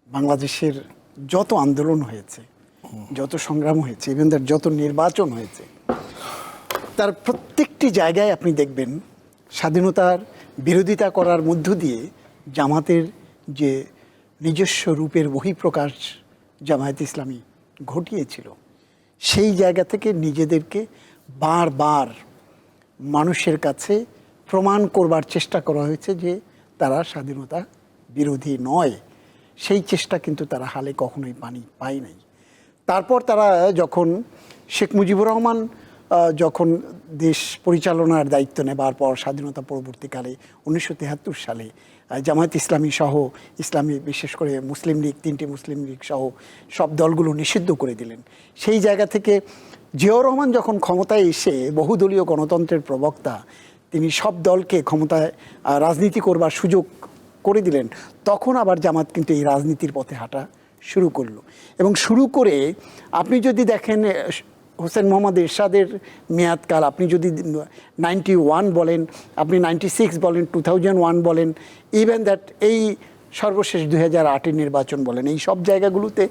বাংলাদেশের যত আন্দোলন হয়েছে, যত সংগ্রাম হয়েছে, ইভেন তার যত নির্বাচন হয়েছে, তার প্রত্যেকটি জায়গায় আপনি দেখবেন স্বাধীনতার বিরোধিতা করার মধ্য দিয়ে জামাতের যে নিজস্ব রূপের বহিঃপ্রকাশ জামায়াত ইসলামী ঘটিয়েছিল, সেই জায়গা থেকে নিজেদেরকে বারবার মানুষের কাছে প্রমাণ করবার চেষ্টা করা হয়েছে যে তারা স্বাধীনতা বিরোধী নয়। সেই চেষ্টা কিন্তু তারা হালে কখনোই পায় নাই। তারপর তারা যখন শেখ মুজিবুর রহমান যখন দেশ পরিচালনার দায়িত্ব নেবার পর স্বাধীনতা পরবর্তীকালে 1973 সালে জামায়াত ইসলামী সহ ইসলামী বিশেষ করে মুসলিম লীগ, 3টি মুসলিম লীগ সহ সব দলগুলো নিষিদ্ধ করে দিলেন। সেই জায়গা থেকে জিয়াউর রহমান যখন ক্ষমতায় এসে বহুদলীয় গণতন্ত্রের প্রবক্তা, তিনি সব দলকে ক্ষমতায় রাজনীতি করবার সুযোগ করে দিলেন, তখন আবার জামাত কিন্তু এই রাজনীতির পথে হাঁটা শুরু করলো। এবং শুরু করে আপনি যদি দেখেন হোসেন মোহাম্মদ এরশাদের মেয়াদকাল, আপনি যদি 91 বলেন, আপনি 96 বলেন, 2001 বলেন, ইভেন দ্যাট এই সর্বশেষ 2008 নির্বাচন বলেন, এই সব জায়গাগুলোতে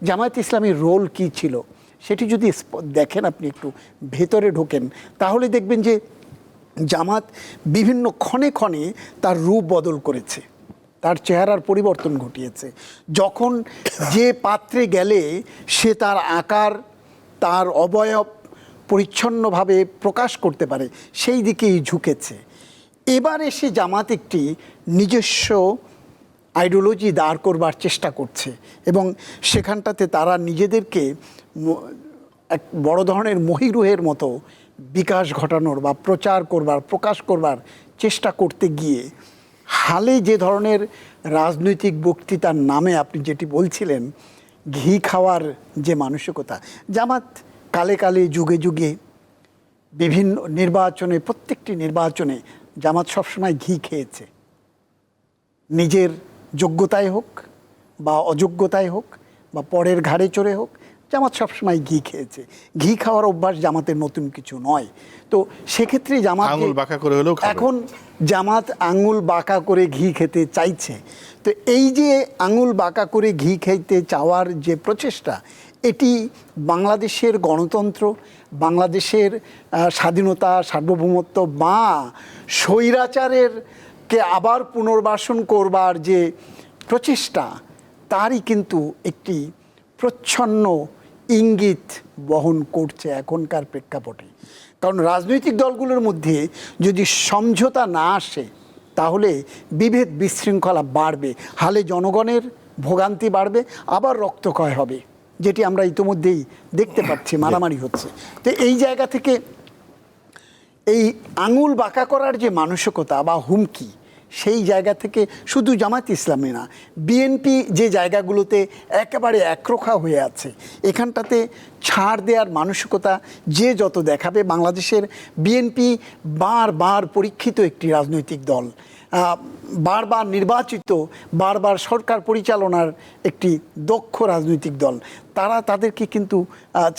জামায়াত ইসলামীর রোল কী ছিল সেটি যদি দেখেন, আপনি একটু ভেতরে ঢোকেন, তাহলে দেখবেন যে জামাত বিভিন্ন ক্ষণে ক্ষণে তার রূপ বদল করেছে, তার চেহারার পরিবর্তন ঘটিয়েছে। যখন যে পাত্রে গেলে সে তার আকার, তার অবয়ব পরিচ্ছন্নভাবে প্রকাশ করতে পারে, সেই দিকেই ঝুঁকেছে। এবার এসে জামাত একটি নিজস্ব আইডিওলজি দাঁড় করবার চেষ্টা করছে এবং সেখানটাতে তারা নিজেদেরকে এক বড় ধরনের মহিরুহের মতো বিকাশ ঘটানোর বা প্রচার করবার, প্রকাশ করবার চেষ্টা করতে গিয়ে হালে যে ধরনের রাজনৈতিক বক্তৃতার নামে আপনি যেটি বলছিলেন, ঘি খাওয়ার যে মানসিকতা, জামাত কালে কালে যুগে যুগে বিভিন্ন নির্বাচনে, প্রত্যেকটি নির্বাচনে জামাত সবসময় ঘি খেয়েছে। নিজের যোগ্যতায় হোক বা অযোগ্যতায় হোক বা পরের ঘাড়ে চড়ে হোক, জামাত সবসময় ঘি খেয়েছে। ঘি খাওয়ার অভ্যাস জামাতের নতুন কিছু নয়। তো সেক্ষেত্রে জামাত আঙুল বাঁকা করে হলেও খাবে। এখন জামাত আঙুল বাঁকা করে ঘি খেতে চাইছে। তো এই যে আঙুল বাঁকা করে ঘি খেতে চাওয়ার যে প্রচেষ্টা, এটি বাংলাদেশের গণতন্ত্র, বাংলাদেশের স্বাধীনতা, সার্বভৌমত্ব বা স্বৈরাচারের কে আবার পুনর্বাসন করবার যে প্রচেষ্টা, তারই কিন্তু একটি প্রচ্ছন্ন ইঙ্গিত বহন করছে এখনকার প্রেক্ষাপটে। কারণ রাজনৈতিক দলগুলোর মধ্যে যদি সমঝোতা না আসে, তাহলে বিভেদ বিশৃঙ্খলা বাড়বে, হালে জনগণের ভোগান্তি বাড়বে, আবার রক্তক্ষয় হবে, যেটি আমরা ইতিমধ্যেই দেখতে পাচ্ছি, মারামারি হচ্ছে। তো এই জায়গা থেকে এই আঙুল বাঁকা করার যে মানসিকতা বা হুমকি, সেই জায়গা থেকে শুধু জামাত ইসলামী না, বিএনপি যে জায়গাগুলোতে একেবারে একরোখা হয়ে আছে, এখানটাতে ছাড় দেওয়ার মানসিকতা যে যত দেখাবে, বাংলাদেশের বিএনপি বারবার পরীক্ষিত একটি রাজনৈতিক দল, বারবার নির্বাচিত, বারবার সরকার পরিচালনার একটি দক্ষ রাজনৈতিক দল, তারা তাদেরকে কিন্তু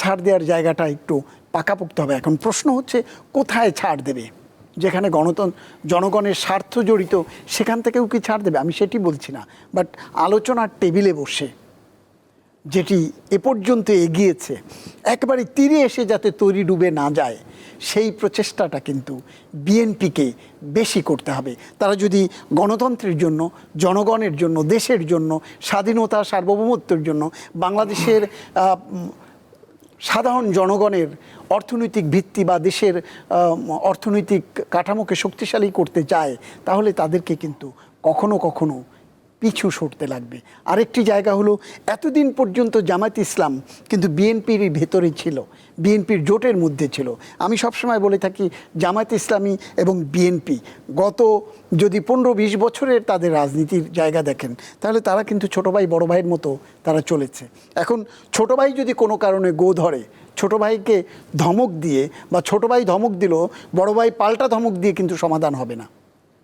ছাড় দেওয়ার জায়গাটা একটু পাকাপোক্ত হবে। এখন প্রশ্ন হচ্ছে কোথায় ছাড় দেবে? যেখানে জনগণের স্বার্থ জড়িত, সেখান থেকেও কি ছাড় দেবে? আমি সেটি বলছি না, বাট আলোচনার টেবিলে বসে যেটি এ পর্যন্ত এগিয়েছে, একেবারে তীরে এসে যাতে তরি ডুবে না যায়, সেই প্রচেষ্টাটা কিন্তু বিএনপিকে বেশি করতে হবে। তারা যদি গণতন্ত্রের জন্য, জনগণের জন্য, দেশের জন্য, স্বাধীনতা, সার্বভৌমত্বের জন্য, বাংলাদেশের সাধারণ জনগণের অর্থনৈতিক ভিত্তি বা দেশের অর্থনৈতিক কাঠামোকে শক্তিশালী করতে চায়, তাহলে তাদেরকে কিন্তু কখনো কখনো পিছু সরতে লাগবে। আরেকটি জায়গা হলো, এতদিন পর্যন্ত জামায়াত ইসলাম কিন্তু বিএনপির ভেতরে ছিল, বিএনপির জোটের মধ্যে ছিল। আমি সবসময় বলে থাকি, জামায়াত ইসলামী এবং বিএনপি গত যদি 15-20 বছরের তাদের রাজনীতির জায়গা দেখেন, তাহলে তারা কিন্তু ছোটো ভাই বড়ো ভাইয়ের মতো তারা চলেছে। এখন ছোটো ভাই যদি কোনো কারণে গো ধরে, ছোটো ভাইকে ধমক দিয়ে বা ছোটো ভাই ধমক দিল, বড় ভাই পাল্টা ধমক দিয়ে কিন্তু সমাধান হবে না।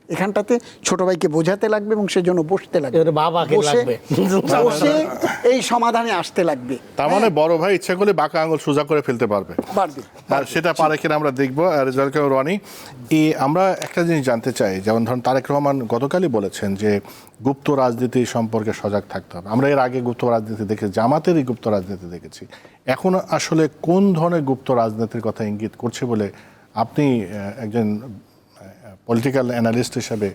এখানটাতে ছোট ভাইকে বোঝাতে লাগবে এবং সেজন্য বসতে লাগবে, বসে এই সমাধানে আসতে লাগবে। তার মানে বড় ভাই ইচ্ছা করলে বাঁকা আঙুল সোজা করে ফেলতে পারবে, আর সেটা পারে কিনা আমরা দেখবো। আর রনি, আমরা একটা জিনিস জানতে চাই, যেমন ধরুন তারেক রহমান গতকালই বলেছেন যে গুপ্ত রাজনীতি সম্পর্কে সজাগ থাকতে হবে। আমরা এর আগে গুপ্ত রাজনীতি দেখেছি, জামাতেরই গুপ্ত রাজনীতি দেখেছি। এখন আসলে কোন ধরনের গুপ্ত রাজনীতির কথা ইঙ্গিত করছে বলে আপনি একজন পলিটিক্যাল অ্যানালিস্ট হিসাবে,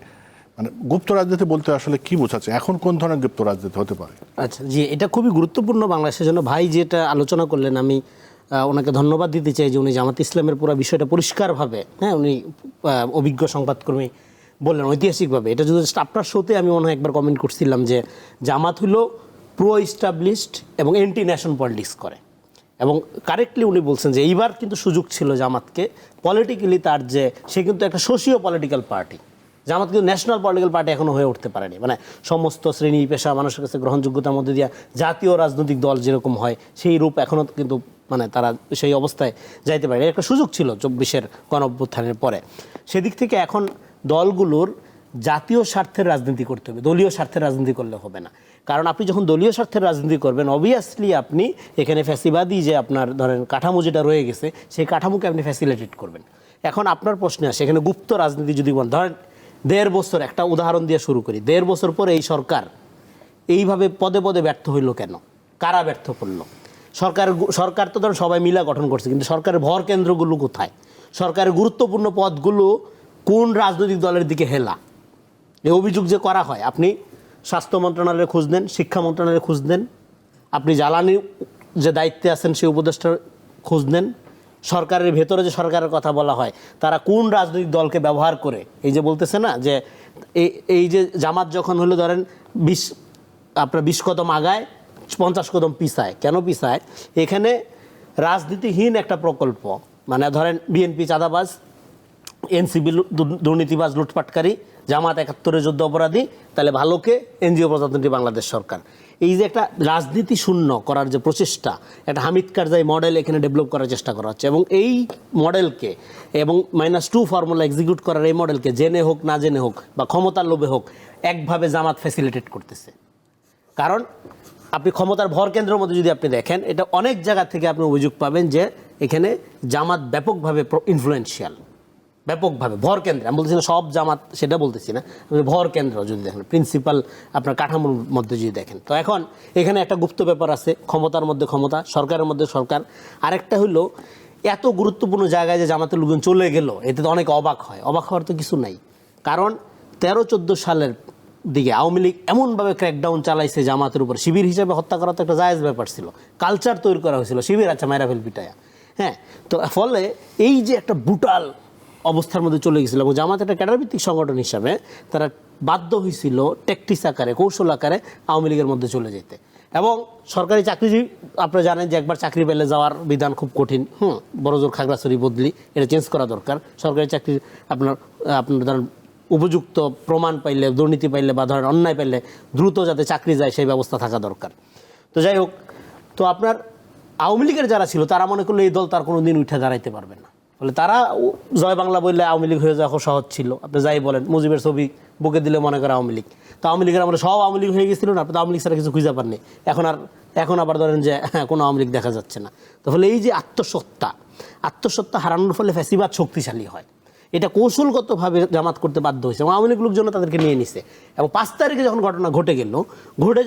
মানে গুপ্ত রাজনীতি বলতে আসলে কি বোঝাচ্ছে, এখন কোন ধরনের গুপ্ত রাজনীতি হতে পারে? আচ্ছা জি, এটা খুবই গুরুত্বপূর্ণ বাংলাদেশের জন্য। ভাই যেটা আলোচনা করলেন, আমি ওনাকে ধন্যবাদ দিতে চাই যে উনি জামাত ইসলামের পুরো বিষয়টা পরিষ্কারভাবে, উনি অভিজ্ঞ সংবাদকর্মী বললেন ঐতিহাসিকভাবে। এটা যদি আপনার শোতে আমি মনে হয় একবার কমেন্ট করছিলাম যে জামাত হলো প্রো ইস্টাবলিশড এবং এন্টি ন্যাশন পলিটিক্স করে, এবং কারেক্টলি উনি বলছেন যে এইবার কিন্তু সুযোগ ছিল জামাতকে পলিটিক্যালি, তার যে সে কিন্তু একটা সোশিও পলিটিক্যাল পার্টি, জামাত কিন্তু ন্যাশনাল পলিটিক্যাল পার্টি এখনো হয়ে উঠতে পারেনি। মানে সমস্ত শ্রেণী পেশা মানুষের কাছে গ্রহণযোগ্যতার মধ্যে দিয়ে জাতীয় রাজনৈতিক দল যেরকম হয় সেই রূপ এখনও কিন্তু মানে তারা সেই অবস্থায় যাইতে পারে। একটা সুযোগ ছিল 24-এর গণঅভ্যুত্থানের পরে। সেদিক থেকে এখন দলগুলোর জাতীয় স্বার্থের রাজনীতি করতে হবে, দলীয় স্বার্থের রাজনীতি করলে হবে না। কারণ আপনি যখন দলীয় স্বার্থের রাজনীতি করবেন অবভিয়াসলি আপনি এখানে ফ্যাসিবাদী যে আপনার ধরেন কাঠামো যেটা রয়ে গেছে সেই কাঠামোকে আপনি ফ্যাসিলিটেট করবেন। এখন আপনার প্রশ্নে আসে এখানে গুপ্ত রাজনীতি যদি বলেন, ধরেন 1.5 বছর, একটা উদাহরণ দিয়ে শুরু করি, 1.5 বছর পরে এই সরকার এইভাবে পদে পদে ব্যর্থ হইল কেন? কারা ব্যর্থ করলো? সরকার তো ধরেন সবাই মিলা গঠন করছে, কিন্তু সরকারের ভর কেন্দ্রগুলো কোথায়? সরকারের গুরুত্বপূর্ণ পদগুলো কোন রাজনৈতিক দলের দিকে হেলা? এই অভিযোগ যে করা হয়, আপনি স্বাস্থ্য মন্ত্রণালয়ে খোঁজ নেন, শিক্ষা মন্ত্রণালয়ে খোঁজ নেন, আপনি জ্বালানি যে দায়িত্বে আছেন সেই উপদেষ্টার খোঁজ নেন, সরকারের ভেতরে যে সরকারের কথা বলা হয় তারা কোন রাজনৈতিক দলকে ব্যবহার করে, এই যে বলতেছে না যে এই যে জামাত যখন হলো ধরেন 20 কদম আগায় 50 কদম পিছায়, কেন পিছায়? এখানে রাজনীতিহীন একটা প্রকল্প, মানে ধরেন বিএনপি চাঁদাবাজ, এনসিবি দুর্নীতিবাজ লুটপাটকারী, জামাত 71 যুদ্ধ অপরাধী, তাহলে ভালোকে এনজিও প্রজাতন্ত্রী বাংলাদেশ সরকার। এই যে একটা রাজনীতি শূন্য করার যে প্রচেষ্টা, একটা হামিদ কারজাই মডেল এখানে ডেভেলপ করার চেষ্টা করা হচ্ছে, এবং এই মডেলকে এবং -2 ফর্মুলা এক্সিকিউট করার এই মডেলকে জেনে হোক না জেনে হোক বা ক্ষমতার লোভে হোক একভাবে জামাত ফ্যাসিলিটেট করতেছে। কারণ আপনি ক্ষমতার ভর কেন্দ্রের মধ্যে যদি আপনি দেখেন, এটা অনেক জায়গা থেকে আপনি অভিযোগ পাবেন যে এখানে জামাত ব্যাপকভাবে ইনফ্লুয়েন্সিয়াল, ব্যাপকভাবে ভর কেন্দ্রে। আমি বলতেছি না সব জামাত, সেটা বলতেছি না, ভর কেন্দ্র যদি দেখেন, প্রিন্সিপাল আপনার কাঠামোর মধ্যে যদি দেখেন। তো এখন এখানে একটা গুপ্ত ব্যাপার আছে, ক্ষমতার মধ্যে ক্ষমতা, সরকারের মধ্যে সরকার। আরেকটা হলো এত গুরুত্বপূর্ণ জায়গায় যে জামাতের লোকজন চলে গেল, এতে তো অনেক অবাক হয়। অবাক হওয়ার তো কিছু নাই, কারণ 13-14 সালের দিকে আওয়ামী লীগ এমনভাবে ক্র্যাকডাউন চালাইছে জামাতের উপর, শিবির হিসেবে হত্যা করা তো একটা জায়েজ ব্যাপার ছিল, কালচার তৈরি করা হয়েছিল, শিবির আচ্ছা মাইরা ফেল পিটায়া, হ্যাঁ। তো ফলে এই যে একটা ব্রুটাল অবস্থার মধ্যে চলে গেছিল, এবং জামাত একটা ক্যাডারভিত্তিক সংগঠন হিসাবে তারা বাধ্য হয়েছিল ট্যাকটিস আকারে, কৌশল আকারে আওয়ামী লীগের মধ্যে চলে যেতে। এবং সরকারি চাকরিজীবী আপনারা জানেন যে একবার চাকরি পেলে যাওয়ার বিধান খুব কঠিন, বড়জোর খাগড়াছড়ি বদলি, এটা চেঞ্জ করা দরকার। সরকারি চাকরি আপনার ধরেন উপযুক্ত প্রমাণ পাইলে, দুর্নীতি পাইলে বা ধরেন অন্যায় পাইলে দ্রুত যাতে চাকরি যায় সেই ব্যবস্থা থাকা দরকার। তো যাই হোক, তো আপনার আওয়ামী লীগের যারা ছিল তারা মনে করলো এই দল তার কোনো দিন উঠে দাঁড়াইতে পারবে না, বলে তারা জয় বাংলা বললে আওয়ামী লীগ হয়ে যাওয়া সহজ ছিল। আপনি যাই বলেন, মুজিবের ছবি বুকে দিলে মনে করে আওয়ামী লীগ, তো আওয়ামী লীগের আমরা সব আওয়ামী লীগ হয়ে গেছিল না, আপনি তো আওয়ামী লীগ ছাড়া কিছু খুঁজে পাননি। এখন আবার ধরেন যে কোনো আওয়ামী লীগ দেখা যাচ্ছে না। তাহলে এই যে আত্মসত্তা হারানোর ফলে ফ্যাসিবাদ শক্তিশালী হয়, এটা কৌশলগতভাবে জামাত করতে বাধ্য হয়েছে, এবং আওয়ামী লীগ লোকজন তাদেরকে নিয়ে নিছে। এবং 5 তারিখে যখন ঘটনা ঘটে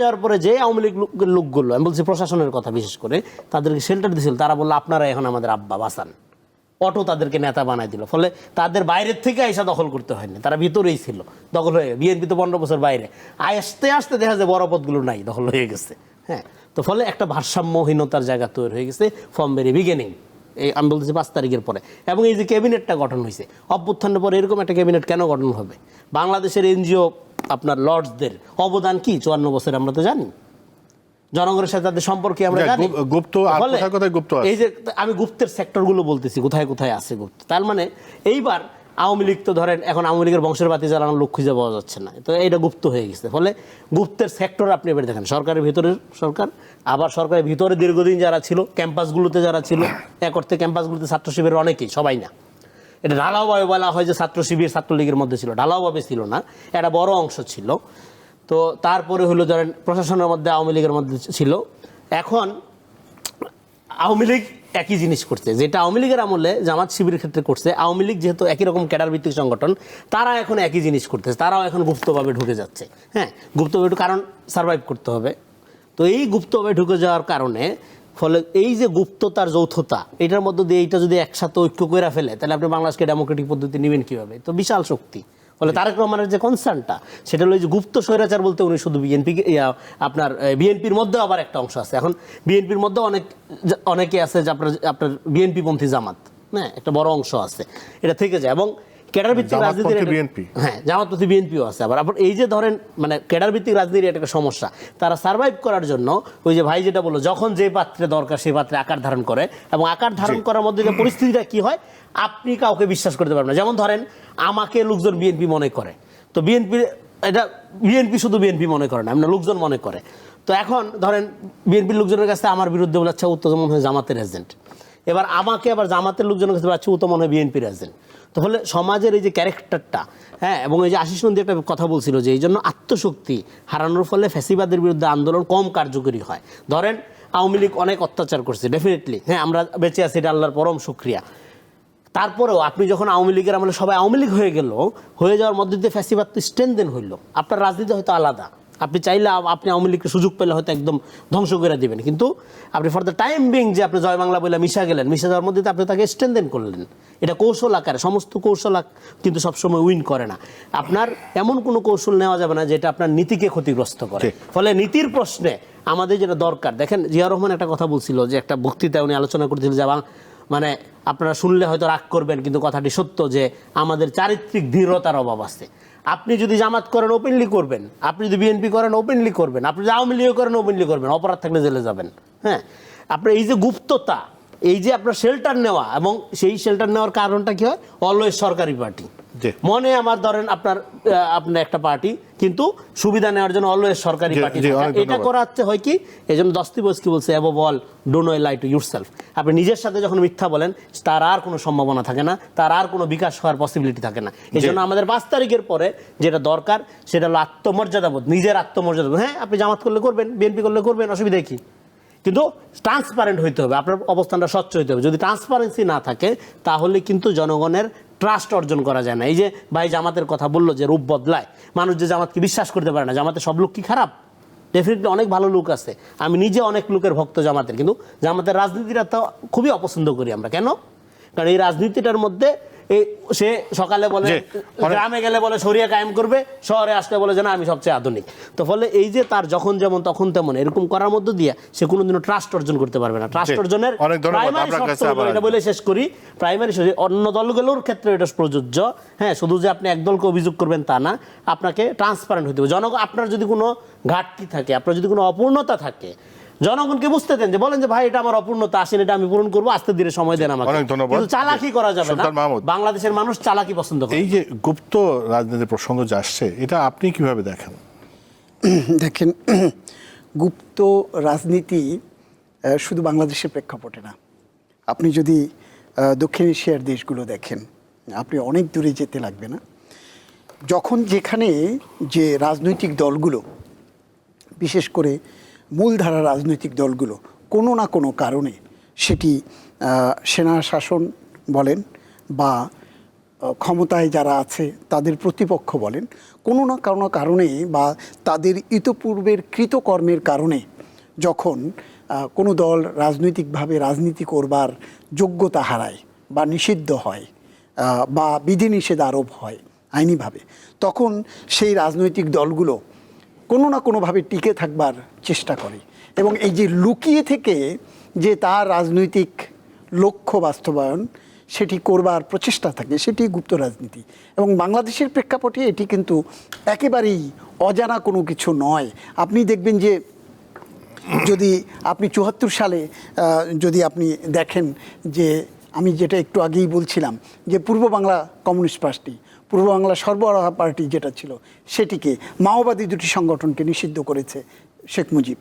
যাওয়ার পরে যে আওয়ামী লীগ লোকগুলো, আমি বলছি প্রশাসনের কথা বিশেষ করে, তাদেরকে শেল্টার দিয়েছিল, তারা বললো আপনারা এখন আমাদের আব্বা বাসান, অটো তাদেরকে নেতা বানাই দিল। ফলে তাদের বাইরের থেকে আইসা দখল করতে হয়নি, তারা ভিতরেই ছিল, দখল হয়ে। বিএনপি তো 15 বছর বাইরে, আস্তে আস্তে দেখা যায় বড় পদগুলো নাই, দখল হয়ে গেছে, হ্যাঁ। তো ফলে একটা ভারসাম্যহীনতার জায়গা তৈরি হয়ে গেছে ফ্রম ভেরি বিগিনিং, এই আমি বলতেছি 5 তারিখের পরে। এবং এই যে ক্যাবিনেটটা গঠন হয়েছে অভ্যুত্থানের পরে, এরকম একটা ক্যাবিনেট কেন গঠন হবে? বাংলাদেশের এনজিও আপনার লর্ডসদের অবদান কি 54 বছরে আমরা তো জানি, জনগণের সাথে তাদের সম্পর্কে আমরা জানি। গুপ্ত গুপ্ত এই যে আমি গুপ্তের সেক্টরগুলো বলতেছি, কোথায় কোথায় আছে গুপ্ত। তার মানে এইবার আওয়ামী লীগ তো ধরেন এখন আওয়ামী লীগের বংশের বাতি জ্বালানোর লোক খুঁজে পাওয়া যাচ্ছে না, তো এটা গুপ্ত হয়ে গেছে। ফলে গুপ্তের সেক্টর আপনি এবার দেখেন, সরকারের ভিতরের সরকার, আবার সরকারের ভিতরে দীর্ঘদিন যারা ছিল, ক্যাম্পাসগুলোতে যারা ছিল, এক অর্থে ক্যাম্পাসগুলোতে ছাত্র শিবিরের অনেকেই, সবাই না, এটা ঢালাওভাবে বলা হয় যে ছাত্র শিবির ছাত্রলীগের মধ্যে ছিল, ঢালাওভাবে ছিল না, একটা বড় অংশ ছিল। তো তারপরে হলো ধরেন প্রশাসনের মধ্যে আওয়ামী লীগের মধ্যে ছিল। এখন আওয়ামী লীগ একই জিনিস করছে, যেটা আওয়ামী লীগের আমলে জামাত শিবিরের ক্ষেত্রে করছে। আওয়ামী লীগ যেহেতু একই রকম ক্যাডার ভিত্তিক সংগঠন, তারা এখন একই জিনিস করতেছে, তারাও এখন গুপ্তভাবে ঢুকে যাচ্ছে, হ্যাঁ, গুপ্তভাবে, কারণ সার্ভাইভ করতে হবে। তো এই গুপ্তভাবে ঢুকে যাওয়ার কারণে ফলে এই যে গুপ্ততার যৌথতা, এটার মধ্য দিয়ে এইটা যদি একসাথে ঐক্য করে ফেলে, তাহলে আপনি বাংলাদেশকে ডেমোক্রেটিক পদ্ধতি নেবেন কীভাবে? তো বিশাল শক্তি। ফলে তারেক রহমানের যে কনসার্নটা, সেটা হলো যে গুপ্ত স্বৈরাচার বলতে উনি শুধু আপনার বিএনপির মধ্যে আবার একটা অংশ আছে। এখন বিএনপির মধ্যে অনেকে আছে যে আপনার বিএনপিপন্থী জামাত, হ্যাঁ, একটা বড় অংশ আছে, এটা থেকে যায়। এবং ক্যাডার ভিত্তিক রাজনীতির, হ্যাঁ, জামাতপন্থী বিএনপিও আছে। আবার এই যে ধরেন মানে ক্যাডার ভিত্তিক রাজনীতির একটা সমস্যা, তারা সার্ভাইভ করার জন্য ওই যে ভাই যেটা বললো, যখন যে পাত্রে দরকার সেই পাত্রে আকার ধারণ করে, এবং আকার ধারণ করার মধ্যে যে পরিস্থিতিটা কি হয়, আপনি কাউকে বিশ্বাস করতে পারবেন না। যেমন ধরেন আমাকে লোকজন বিএনপি মনে করে, তো বিএনপি শুধু বিএনপি মনে করে না, আমরা লোকজন মনে করে। তো এখন ধরেন বিএনপির লোকজনের কাছে আমার বিরুদ্ধে বলে, আচ্ছা উত্তম মনে হয় জামাতের এজেন্ট, এবার আমাকে আবার জামাতের লোকজন কাছে পাচ্ছে ও তো মনে হয় বিএনপির এজেন্ট। তাহলে সমাজের এই যে ক্যারেক্টারটা, হ্যাঁ, এবং এই যে আশিস নন্দী একটা কথা বলছিল যে এই জন্য আত্মশক্তি হারানোর ফলে ফ্যাসিবাদের বিরুদ্ধে আন্দোলন কম কার্যকরী হয়। ধরেন আওয়ামী লীগ অনেক অত্যাচার করছে, ডেফিনেটলি, হ্যাঁ, আমরা বেঁচে আছি, এটা আল্লাহর পরম শুকরিয়া। তারপরেও আপনি যখন আওয়ামী লীগের আমলে সবাই আওয়ামী লীগ হয়ে যাওয়ার মধ্যে দিয়ে ফ্যাসিবাদ তো স্ট্রেনদেন হইলো। আপনার রাজনীতি হয়তো আলাদা, আপনি চাইলে আপনি আওয়ামী লীগকে সুযোগ পেলে হয়তো একদম ধ্বংস করে দিবেন, কিন্তু আপনি ফর দ্য টাইম বিং যে আপনি জয় বাংলা বলে মিশা যাওয়ার মধ্যে আপনি তাকে স্ট্রেনদেন করলেন। এটা কৌশল আকারে, সমস্ত কৌশল কিন্তু সবসময় উইন করে না। আপনার এমন কোনো কৌশল নেওয়া যাবে না যেটা আপনার নীতিকে ক্ষতিগ্রস্ত করে। ফলে নীতির প্রশ্নে আমাদের যেটা দরকার, দেখেন জিয়া রহমান একটা কথা বলছিল, যে একটা বক্তৃতায় উনি আলোচনা করছিল যে মানে আপনারা শুনলে হয়তো রাগ করবেন, কিন্তু কথাটি সত্য, যে আমাদের চারিত্রিক দৃঢ়তার অভাব আছে। আপনি যদি জামাত করেন ওপেনলি করবেন, আপনি যদি বিএনপি করেন ওপেনলি করবেন, আপনি যদি আওয়ামী লীগ করেন ওপেনলি করবেন, অপরাধ থাকলে জেলে যাবেন। হ্যাঁ, আপনার এই যে গুপ্ততা, এই যে আপনার শেল্টার নেওয়া, এবং সেই শেল্টার নেওয়ার কারণটা কি হয়, অলওয়েজ সরকারি পার্টি মনে, আমার ধরেন আপনার একটা পার্টি, কিন্তু সুবিধা নেওয়ার জন্য অলওয়েজ সরকারি পার্টি। এটা করাচ্ছে হয় কি, এই জন্য দস্তয়েভস্কি বলছে above all do no lie to yourself. আপনি নিজের সাথে যখন মিথ্যা বলেন, তার আর কোনো সম্ভাবনা থাকে না, তার আর কোনো বিকাশ হওয়ার পসিবিলিটি থাকে না। এই জন্য আমাদের 5 তারিখের পরে যেটা দরকার সেটা হলো আত্মমর্যাদাবোধ, নিজের আত্মমর্যাদাবোধ। হ্যাঁ, আপনি জামাত করলে করবেন, বিএনপি করলে করবেন, অসুবিধা কি? কিন্তু ট্রান্সপারেন্ট হইতে হবে, আপনার অবস্থানটা স্বচ্ছ হইতে হবে। যদি ট্রান্সপারেন্সি না থাকে তাহলে কিন্তু জনগণের ট্রাস্ট অর্জন করা যায় না। এই যে ভাই জামাতের কথা বললো যে রূপ বদলায়, মানুষ যে জামাতকে বিশ্বাস করতে পারে না, জামাতের সব লোক কি খারাপ? ডেফিনেটলি অনেক ভালো লোক আছে, আমি নিজে অনেক লোকের ভক্ত জামাতের, কিন্তু জামাতের রাজনীতিটা তো খুবই অপছন্দ করি আমরা। কেন? কারণ এই রাজনীতিটার মধ্যে সে সকালে বলে, গ্রামে গেলে বলে শরিয়া কায়েম করবে, শহরে আসলে বলে যে না আমি সবচেয়ে আধুনিক। তো ফলে এই যে তার যখন যেমন তখন তেমন এরকম করার মধ্য দিয়ে সে কোনোদিনও ট্রাস্ট অর্জন করতে পারবে না। ট্রাস্ট অর্জনের এটা বলে শেষ করি, প্রাইমারি অন্য দলগুলোর ক্ষেত্রে এটা প্রযোজ্য। হ্যাঁ, শুধু যে আপনি এক দলকে অভিযোগ করবেন তা না, আপনাকে ট্রান্সপারেন্ট হতে হবে। জনগণ, আপনার যদি কোনো ঘাটতি থাকে, আপনার যদি কোনো অপূর্ণতা থাকে, জনগণকে বুঝতে দেন, যে বলেন যে ভাই এটা আমার অপূর্ণতা, আসেন এটা আমি পূরণ করবো, আস্তে ধীরে সময় দেন আমাকে। কিন্তু চালাকি করা যাবে না, বাংলাদেশের মানুষ চালাকি পছন্দ করে। এই যে গুপ্ত রাজনীতির প্রসঙ্গ যে আসছে, এটা আপনি কিভাবে দেখেন? দেখেন, গুপ্ত রাজনীতি শুধু বাংলাদেশের প্রেক্ষাপটে না, আপনি যদি দক্ষিণ এশিয়ার দেশগুলো দেখেন, আপনি অনেক দূরে যেতে লাগবে না। যখন যেখানে যে রাজনৈতিক দলগুলো, বিশেষ করে মূলধারা রাজনৈতিক দলগুলো কোনো না কোনো কারণে, সেটি সেনা শাসন বলেন বা ক্ষমতায় যারা আছে তাদের প্রতিপক্ষ বলেন, কোনো না কোনো কারণে বা তাদের ইতপূর্বের কৃতকর্মের কারণে যখন কোনো দল রাজনৈতিকভাবে রাজনীতি করবার যোগ্যতা হারায় বা নিষিদ্ধ হয় বা বিধিনিষেধ আরোপ হয় আইনিভাবে, তখন সেই রাজনৈতিক দলগুলো কোনো না কোনোভাবে টিকে থাকবার চেষ্টা করে, এবং এই যে লুকিয়ে থেকে যে তার রাজনৈতিক লক্ষ্য বাস্তবায়ন সেটি করবার প্রচেষ্টা থাকে, সেটি গুপ্ত রাজনীতি। এবং বাংলাদেশের প্রেক্ষাপটে এটি কিন্তু একেবারেই অজানা কোনো কিছু নয়। আপনি দেখবেন যে যদি আপনি 74 সালে যদি আপনি দেখেন, যে আমি যেটা একটু আগেই বলছিলাম, যে পূর্ব বাংলা কমিউনিস্ট পার্টি, পূর্ব বাংলা সরবরাহ পার্টি যেটা ছিল, সেটিকে মাওবাদী দুটি সংগঠনকে নিষিদ্ধ করেছে শেখ মুজিব।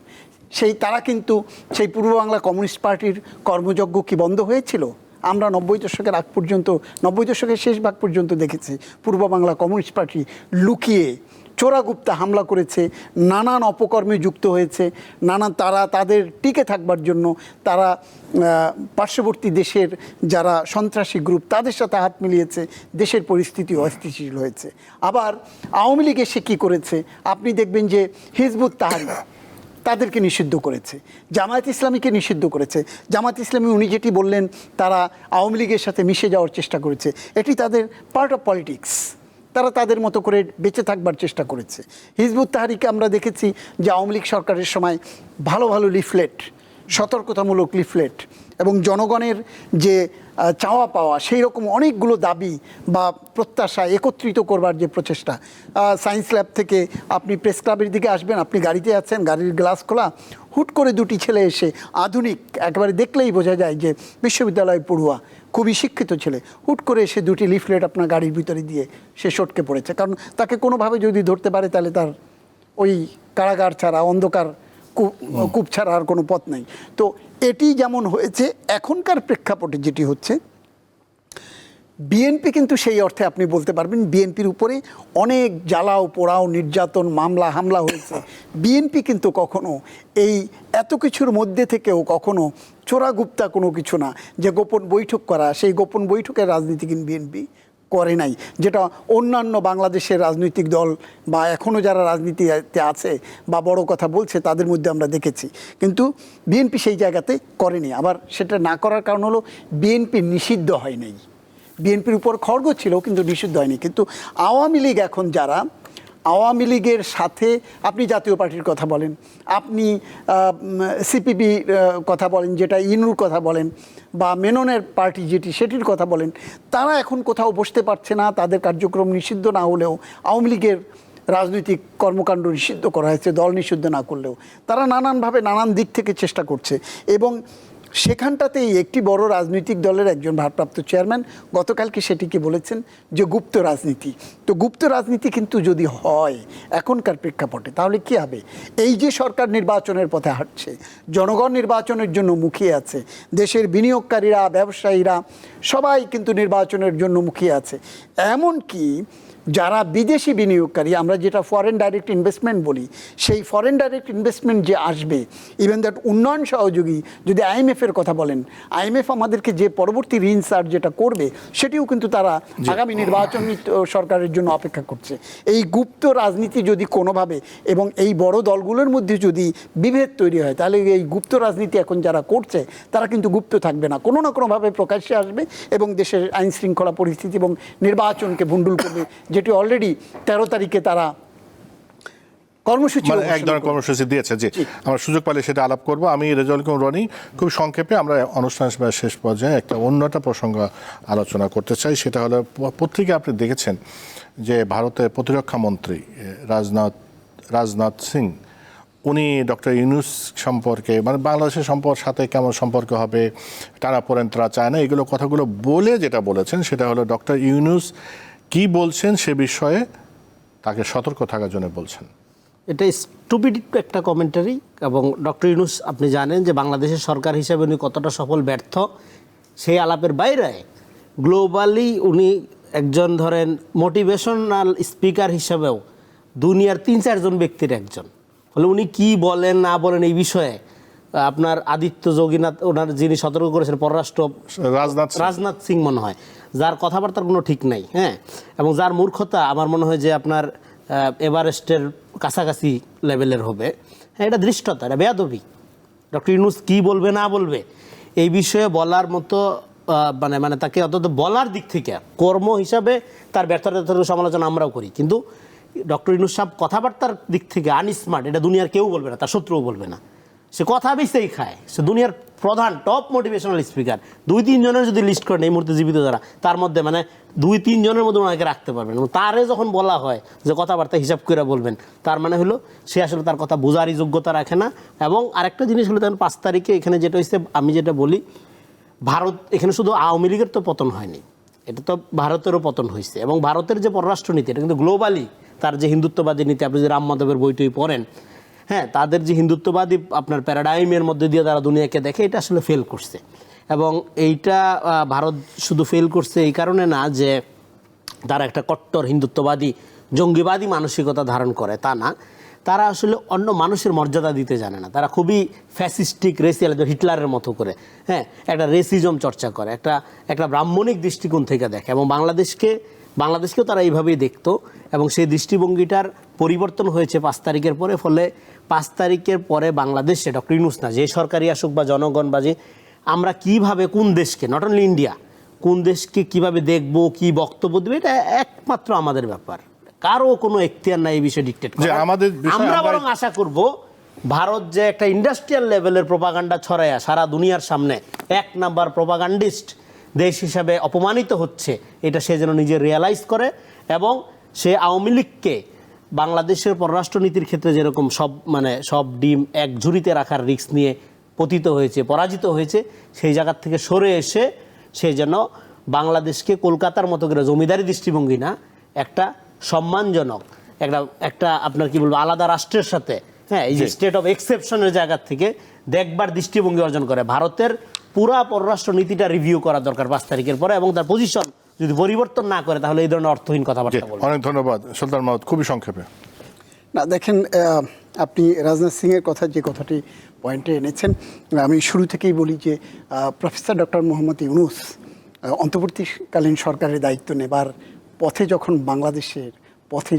তারা কিন্তু সেই পূর্ব বাংলা কমিউনিস্ট পার্টির কর্মযজ্ঞ কি বন্ধ হয়েছিল? আমরা 90 দশকের আগ পর্যন্ত, 90 দশকের শেষ ভাগ পর্যন্ত দেখেছি পূর্ব বাংলা কমিউনিস্ট পার্টি লুকিয়ে চোরাগুপ্তা হামলা করেছে, নানান অপকর্মে যুক্ত হয়েছে, তারা তাদের টিকে থাকবার জন্য তারা পার্শ্ববর্তী দেশের যারা সন্ত্রাসী গ্রুপ তাদের সাথে হাত মিলিয়েছে, দেশের পরিস্থিতি অস্থিতিশীল হয়েছে। আবার আওয়ামী লীগ এসে কী করেছে, আপনি দেখবেন যে হিজবুত তাহরির তাদেরকে নিষিদ্ধ করেছে, জামায়াত ইসলামীকে নিষিদ্ধ করেছে। জামায়াত ইসলামী উনি যেটি বললেন, তারা আওয়ামী লীগের সাথে মিশে যাওয়ার চেষ্টা করেছে, এটি তাদের পার্ট অফ পলিটিক্স, তারা তাদের মতো করে বেঁচে থাকবার চেষ্টা করেছে। হিজবুত তাহরিরকে আমরা দেখেছি যে আওয়ামী লীগ সরকারের সময় ভালো ভালো লিফলেট, সতর্কতামূলক লিফলেট এবং জনগণের যে চাওয়া পাওয়া সেই রকম অনেকগুলো দাবি বা প্রত্যাশা একত্রিত করবার যে প্রচেষ্টা। সায়েন্স ল্যাব থেকে আপনি প্রেস ক্লাবের দিকে আসবেন, আপনি গাড়িতে আছেন, গাড়ির গ্লাস খোলা, হুট করে দুটি ছেলে এসে, আধুনিক একেবারে দেখলেই বোঝা যায় যে বিশ্ববিদ্যালয় পড়ুয়া, খুবই শিক্ষিত ছেলে, হুট করে এসে দুটি লিফলেট আপনার গাড়ির ভিতরে দিয়ে সে সটকে পড়েছে। কারণ তাকে কোনোভাবে যদি ধরতে পারে তাহলে তার ওই কারাগার ছাড়া, অন্ধকার কূপ ছাড়া আর কোনো পথ নেই। তো এটি যেমন হয়েছে, এখনকার প্রেক্ষাপটে যেটি হচ্ছে, বিএনপি কিন্তু সেই অর্থে আপনি বলতে পারবেন বিএনপির উপরে অনেক জ্বালাও পোড়াও নির্যাতন মামলা হামলা হয়েছে। বিএনপি কিন্তু কখনো এই এত কিছুর মধ্যে থেকেও কখনো চোরাগুপ্তা কোনো কিছু না, যে গোপন বৈঠক করা, সেই গোপন বৈঠকের রাজনীতি কিন্তু বিএনপি করে নাই, যেটা অন্যান্য বাংলাদেশের রাজনৈতিক দল বা এখনও যারা রাজনীতিতে আছে বা বড় কথা বলছে তাদের মধ্যে আমরা দেখেছি। কিন্তু বিএনপি সেই জায়গাতে করেনি। আবার সেটা না করার কারণ হলো বিএনপি নিষিদ্ধ হয় নাই। বিএনপির উপর খড়গ ছিল কিন্তু নিষিদ্ধ হয়নি। কিন্তু আওয়ামী লীগ এখন যারা, আওয়ামী লীগের সাথে আপনি জাতীয় পার্টির কথা বলেন, আপনি সিপিবি কথা বলেন, যেটা ইনুর কথা বলেন, বা মেননের পার্টি যেটি সেটির কথা বলেন, তারা এখন কোথাও বসতে পারছে না। তাদের কার্যক্রম নিষিদ্ধ না হলেও, আওয়ামী লীগের রাজনৈতিক কর্মকাণ্ড নিষিদ্ধ করা হয়েছে দল নিষিদ্ধ না করলেও, তারা নানানভাবে নানান দিক থেকে চেষ্টা করছে। এবং সেখানটাতেই একটি বড় রাজনৈতিক দলের একজন ভারপ্রাপ্ত চেয়ারম্যান গতকালকে সেটিকে বলেছেন যে গুপ্ত রাজনীতি। তো গুপ্ত রাজনীতি কিন্তু যদি হয় এখনকার প্রেক্ষাপটে, তাহলে কী হবে? এই যে সরকার নির্বাচনের পথে হাঁটছে, জনগণ নির্বাচনের জন্য মুখিয়ে আছে, দেশের বিনিয়োগকারীরা, ব্যবসায়ীরা সবাই কিন্তু নির্বাচনের জন্য মুখিয়ে আছে। এমনকি যারা বিদেশি বিনিয়োগকারী, আমরা যেটা ফরেন ডাইরেক্ট ইনভেস্টমেন্ট বলি, সেই ফরেন ডাইরেক্ট ইনভেস্টমেন্ট যে আসবে, ইভেন দ্যাট উন্নয়ন সহযোগী, যদি আইএমএফের কথা বলেন, আইএমএফ আমাদেরকে যে পরবর্তী ঋণ ছাড় যেটা করবে, সেটিও কিন্তু তারা আগামী নির্বাচনী সরকারের জন্য অপেক্ষা করছে। এই গুপ্ত রাজনীতি যদি কোনোভাবে, এবং এই বড় দলগুলোর মধ্যে যদি বিভেদ তৈরি হয়, তাহলে এই গুপ্ত রাজনীতি এখন যারা করছে তারা কিন্তু গুপ্ত থাকবে না, কোনো না কোনোভাবে প্রকাশ্যে আসবে এবং দেশের আইন শৃঙ্খলা পরিস্থিতি এবং নির্বাচনকে ভণ্ডুল করবে, যেটি অলরেডি 13 তারিখে তারা কর্মসূচি, এক ধরনের কর্মসূচি দিয়েছে। যে আমরা সুযোগ পেলে সেটা আলাপ করব। আমি রেজাউল করিম রনি, খুব সংক্ষেপে আমরা অনুষ্ঠানের শেষ পর্যায়ে অন্যটা প্রসঙ্গ আলোচনা করতে চাই। সেটা হলো, পত্রিকা আপনি দেখেছেন যে ভারতের প্রতিরক্ষা মন্ত্রী রাজনাথ সিং, উনি ডক্টর ইউনূস সম্পর্কে, মানে বাংলাদেশের সাথে কেমন সম্পর্ক হবে, টানাপোড়েন তারা চায় না, এগুলো কথাগুলো বলে যেটা বলেছেন সেটা হলো ডক্টর ইউনূস কি বলছেন সে বিষয়ে তাকে সতর্ক থাকার জন্য বলছেন। এটা স্টুপিড একটা কমেন্টারি। এবং ডক্টর ইউনূস আপনি জানেন যে বাংলাদেশের সরকার হিসেবে উনি কতটা সফল ব্যর্থ, সেই আলাপের বাইরে গ্লোবালি উনি একজন ধরেন মোটিভেশনাল স্পিকার হিসেবেও দুনিয়ার 3-4 জন ব্যক্তির একজন। ফলে উনি কি বলেন না বলেন এই বিষয়ে আপনার আদিত্য যোগীনাথ, ওনার যিনি সতর্ক করেছেন পররাষ্ট্র, রাজনাথ সিং মনে হয়, যার কথাবার্তার কোনো ঠিক নাই, হ্যাঁ, এবং যার মূর্খতা আমার মনে হয় যে আপনার এভারেস্টের কাছাকাছি লেভেলের হবে। হ্যাঁ, এটা দৃষ্টতা, এটা বেয়াদবি। ডক্টর ইউনূস কী বলবে না বলবে এই বিষয়ে বলার মতো মানে তাকে অন্তত বলার দিক থেকে কর্ম হিসাবে তার ব্যর্থতার সমালোচনা আমরাও করি, কিন্তু ডক্টর ইউনূস সাহেব কথাবার্তার দিক থেকে আনস্মার্ট, এটা দুনিয়ার কেউ বলবে না, তার শত্রুও বলবে না। সে কথা বেশিই খায়, সে দুনিয়ার প্রধান টপ মোটিভেশনাল স্পিকার। 2-3 জনের যদি লিস্ট করেন এই মুহূর্তে জীবিত যারা, তার মধ্যে মানে 2-3 জনের মধ্যে ওনাকে রাখতে পারবেন। এবং তারে যখন বলা হয় যে কথাবার্তা হিসাব করে বলবেন, তার মানে হলো সে আসলে তার কথা বোঝারই যোগ্যতা রাখে না। এবং আরেকটা জিনিস হলো, তখন 5 তারিখে এখানে যেটা হয়েছে, আমি যেটা বলি, ভারত এখানে শুধু আওয়ামী লীগের তো পতন হয়নি, এটা তো ভারতেরও পতন হয়েছে। এবং ভারতের যে পররাষ্ট্রনীতি, এটা কিন্তু গ্লোবালি তার যে হিন্দুত্ববাদী নীতি, আপনি যে রাম মাধবের বইটই পড়েন, হ্যাঁ, তাদের যে হিন্দুত্ববাদী আপনার প্যারাডাইমের মধ্যে দিয়ে তারা দুনিয়াকে দেখে, এটা আসলে ফেল করছে। এবং এইটা ভারত শুধু ফেল করছে এই কারণে না যে তারা একটা কট্টর হিন্দুত্ববাদী জঙ্গিবাদী মানসিকতা ধারণ করে, তা না, তারা আসলে অন্য মানুষের মর্যাদা দিতে জানে না। তারা খুবই ফ্যাসিস্টিক, রেসিয়াল, হিটলারের মতো করে, হ্যাঁ, একটা রেসিজম চর্চা করে, একটা ব্রাহ্মণিক দৃষ্টিকোণ থেকে দেখে। এবং বাংলাদেশকেও তারা এইভাবেই দেখতো। এবং সেই দৃষ্টিভঙ্গিটার পরিবর্তন হয়েছে 5 তারিখের পরে। ফলে 5 তারিখের পরে বাংলাদেশে ডক্টর ইউনূস না, যে সরকারি আসুক বা জনগণ বা যে আমরা কীভাবে কোন দেশকে, নট অনলি ইন্ডিয়া, কোন দেশকে কীভাবে দেখব, কী বক্তব্য দেবে, এটা একমাত্র আমাদের ব্যাপার। কারো কোনো এখতিয়ার নাই এই বিষয়ে ডিকটেট করার। আমরা বরং আশা করব ভারত যে একটা ইন্ডাস্ট্রিয়াল লেভেলের প্রোপাগান্ডা ছড়ায়া সারা দুনিয়ার সামনে 1 নাম্বার প্রোপাগান্ডিস্ট দেশ হিসাবে অপমানিত হচ্ছে, এটা সে যেন নিজে রিয়ালাইজ করে। এবং সে আওয়ামী লীগকে বাংলাদেশের পররাষ্ট্রনীতির ক্ষেত্রে যেরকম সব ডিম এক ঝুড়িতে রাখার রিস্ক নিয়ে পতিত হয়েছে, পরাজিত হয়েছে, সেই জায়গার থেকে সরে এসে সে যেন বাংলাদেশকে কলকাতার মতো করে জমিদারি দৃষ্টিভঙ্গি না, একটা সম্মানজনক একটা আপনার কি বলবো আলাদা রাষ্ট্রের সাথে হ্যাঁ, এই যে স্টেট অফ এক্সেপশনের জায়গা থেকে দেখবার দৃষ্টিভঙ্গি অর্জন করে। ভারতের পুরা পররাষ্ট্র নীতিটা রিভিউ করা দরকার 5 তারিখের পরে, এবং তার পজিশন যদি পরিবর্তন না করে তাহলে এই ধরনের অর্থহীন কথাবার্তা বলবে। অনেক ধন্যবাদ সুলতান মাহমুদ, খুবই সংক্ষেপে। না দেখেন, আপনি রাজনাথ সিংয়ের কথা যে কথাটি পয়েন্টে এনেছেন, আমি শুরু থেকেই বলি যে প্রফেসর ডক্টর মোহাম্মদ ইউনূস অন্তর্বর্তীকালীন সরকারের দায়িত্ব নেবার পথে যখন বাংলাদেশের পথে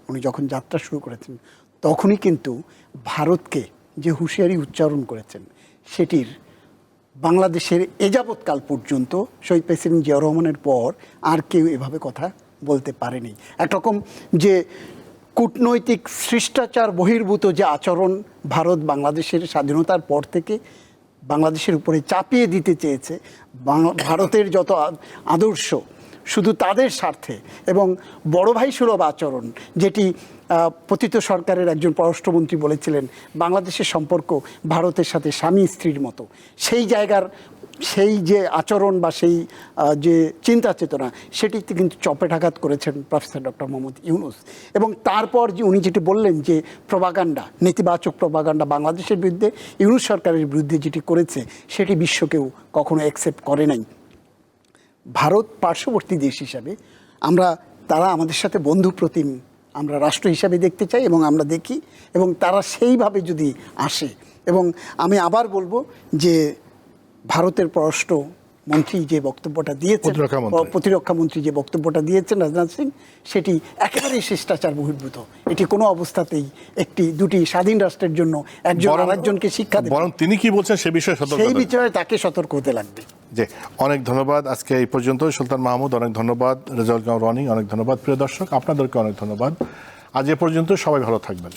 উনি যখন যাত্রা শুরু করেছেন, তখনই কিন্তু ভারতকে যে হুঁশিয়ারি উচ্চারণ করেছেন সেটির বাংলাদেশের এযাবৎকাল পর্যন্ত শহীদ প্রেসিডেন্ট জিয়াউর রহমানের পর আর কেউ এভাবে কথা বলতে পারেনি। একরকম যে কূটনৈতিক শিষ্টাচার বহির্ভূত যে আচরণ ভারত বাংলাদেশের স্বাধীনতার পর থেকে বাংলাদেশের উপরে চাপিয়ে দিতে চেয়েছে, ভারতের যত আদর্শ শুধু তাদের স্বার্থে, এবং বড় ভাই সুলভ আচরণ, যেটি পতিত সরকারের একজন পররাষ্ট্রমন্ত্রী বলেছিলেন বাংলাদেশের সম্পর্ক ভারতের সাথে স্বামী স্ত্রীর মতো, সেই জায়গার সেই যে আচরণ বা সেই যে চিন্তা চেতনা, সেটিতে কিন্তু চপেটাঘাত করেছেন প্রফেসর ডক্টর মোহাম্মদ ইউনূস। এবং তারপর যে উনি যেটি বললেন যে প্রপাগান্ডা, নেতিবাচক প্রপাগান্ডা বাংলাদেশের বিরুদ্ধে, ইউনূস সরকারের বিরুদ্ধে যেটি করেছে সেটি বিশ্বকেও কখনো অ্যাকসেপ্ট করে নাই। ভারত পার্শ্ববর্তী দেশ হিসাবে তারা আমাদের সাথে বন্ধুপ্রতিম আমরা রাষ্ট্র হিসাবে দেখতে চাই, এবং আমরা দেখি, এবং তারা সেইভাবে যদি আসে, এবং আমি আবার বলবো যে ভারতের পররাষ্ট্র মন্ত্রী যে বক্তব্যটা দিয়েছেন, প্রতিরক্ষা মন্ত্রী যে বক্তব্যটা দিয়েছেন রাজনাথ সিং, সেটি একেবারেই শিষ্টাচার বহির্ভূত। এটি কোনো অবস্থাতেই দুটি স্বাধীন রাষ্ট্রের জন্য একজন আরেকজনকে শিক্ষা দেবে, বরং তিনি কি বলছেন সে বিষয়ে তাকে সতর্ক হতে লাগবে। জি, অনেক ধন্যবাদ। আজকে এই পর্যন্ত। সুলতান মাহমুদ অনেক ধন্যবাদ, রেজাউল রনি অনেক ধন্যবাদ, প্রিয় দর্শক আপনাদেরকে অনেক ধন্যবাদ। আজ এ পর্যন্ত, সবাই ভালো থাকবেন।